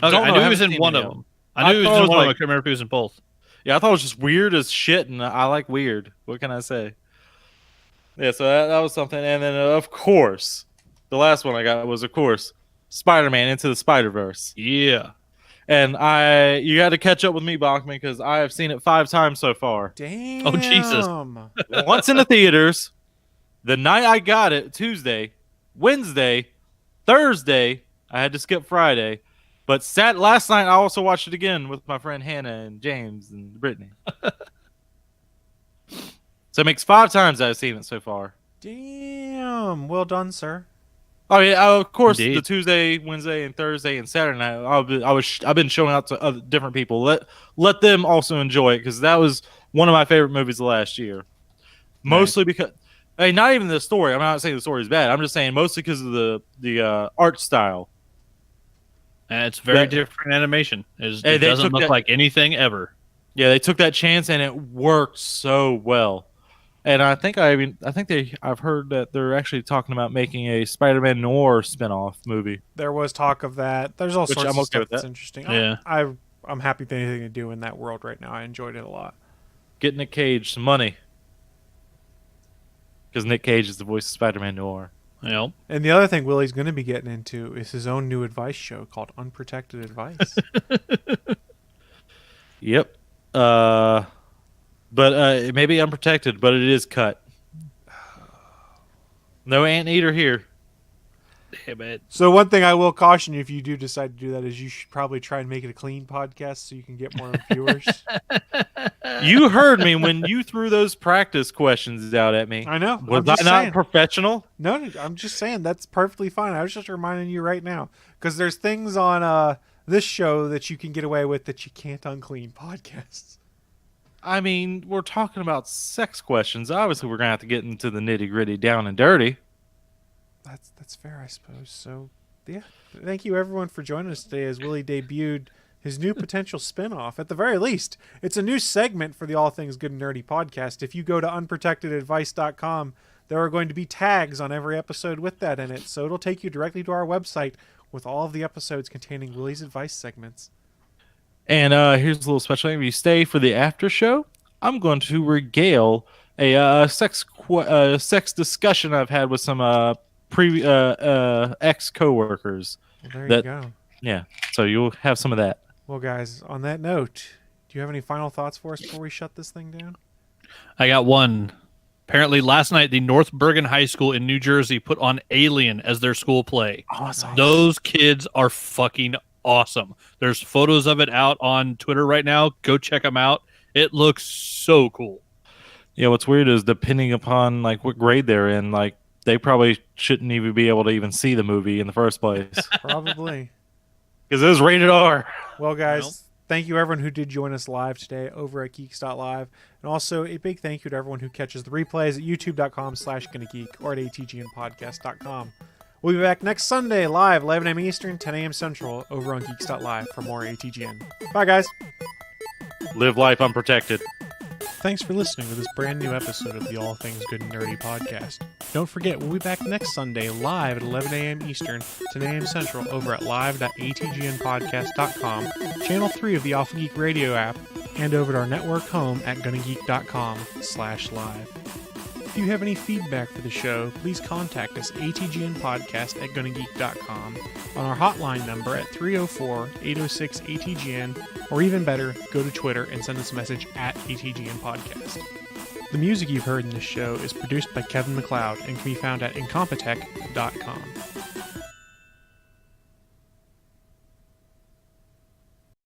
Okay, Don't I know, knew I he was haven't in seen one it of yet. them. I knew he thought was it in one of them. I like- couldn't remember if he was in both. Yeah, I thought it was just weird as shit, and I like weird. What can I say? Yeah, so that was something. And then, of course, the last one I got was, of course, Spider-Man Into the Spider-Verse. Yeah. And you got to catch up with me, Bachman, because I have seen it 5 times so far. Damn. Oh, Jesus. Once in the theaters, the night I got it, Tuesday, Wednesday, Thursday, I had to skip Friday. But last night, I also watched it again with my friend Hannah and James and Brittany. So it makes 5 times I've seen it so far. Damn. Well done, sir. Oh yeah, of course. Indeed. The Tuesday, Wednesday, and Thursday and Saturday night, I've been showing out to other different people. Let them also enjoy it because that was one of my favorite movies of last year. Mostly because, not even the story. I'm not saying the story is bad. I'm just saying mostly because of the art style. And it's very different animation. It Hey, they doesn't took look that- like anything ever. Yeah, they took that chance and it worked so well. And I've heard that they're actually talking about making a Spider-Man Noir spinoff movie. There was talk of that. There's all Which sorts I'm of okay stuff with that's that. interesting. Yeah. I'm happy with anything to do in that world right now. I enjoyed it a lot. Get Nick Cage some money. Because Nick Cage is the voice of Spider-Man Noir. You know? And the other thing Willie's going to be getting into is his own new advice show called Unprotected Advice. Yep. But it may be unprotected, but it is cut. No anteater here. Damn it. So one thing I will caution you if you do decide to do that is you should probably try and make it a clean podcast so you can get more viewers. You heard me when you threw those practice questions out at me. I know. Was I'm just I not saying. professional? No, I'm just saying that's perfectly fine. I was just reminding you right now because there's things on this show that you can get away with that you can't on clean podcasts. I mean, we're talking about sex questions. Obviously, we're going to have to get into the nitty-gritty down and dirty. That's fair, I suppose. So, yeah. Thank you, everyone, for joining us today as Willie debuted his new potential spinoff. At the very least, it's a new segment for the All Things Good and Nerdy podcast. If you go to unprotectedadvice.com, there are going to be tags on every episode with that in it. So it'll take you directly to our website with all of the episodes containing Willie's advice segments. And here's a little special thing. If you stay for the after show, I'm going to regale a sex discussion I've had with some ex coworkers. Well, there That- you go. Yeah, so you'll have some of that. Well, guys, on that note, do you have any final thoughts for us before we shut this thing down? I got one. Apparently, last night, the North Bergen High School in New Jersey put on Alien as their school play. Awesome. Those kids are fucking awesome. There's photos of it out on Twitter right now. Go check them out. It looks so cool. Yeah, what's weird is depending upon like what grade they're in, like they probably shouldn't even be able to even see the movie in the first place Probably. because it was rated R. Well, guys, Well. thank you everyone who did join us live today over at geeks.live. And also a big thank you to everyone who catches the replays at youtube.com/GonnaGeek or at ATGNpodcast.com. We'll be back next Sunday live, 11 a.m. Eastern, 10 a.m. Central over on geeks.live for more ATGN. Bye, guys. Live life unprotected. Thanks for listening to this brand new episode of the All Things Good and Nerdy podcast. Don't forget, we'll be back next Sunday live at 11 a.m. Eastern, 10 a.m. Central over at live.atgnpodcast.com, channel 3 of the Alpha Geek radio app, and over at our network home at gonnageek.com/live. If you have any feedback for the show, please contact us atgnpodcast@gonnageek.com, on our hotline number at 304-806-ATGN, or even better, go to Twitter and send us a message at ATGN Podcast. The music you've heard in this show is produced by Kevin MacLeod and can be found at incompetech.com.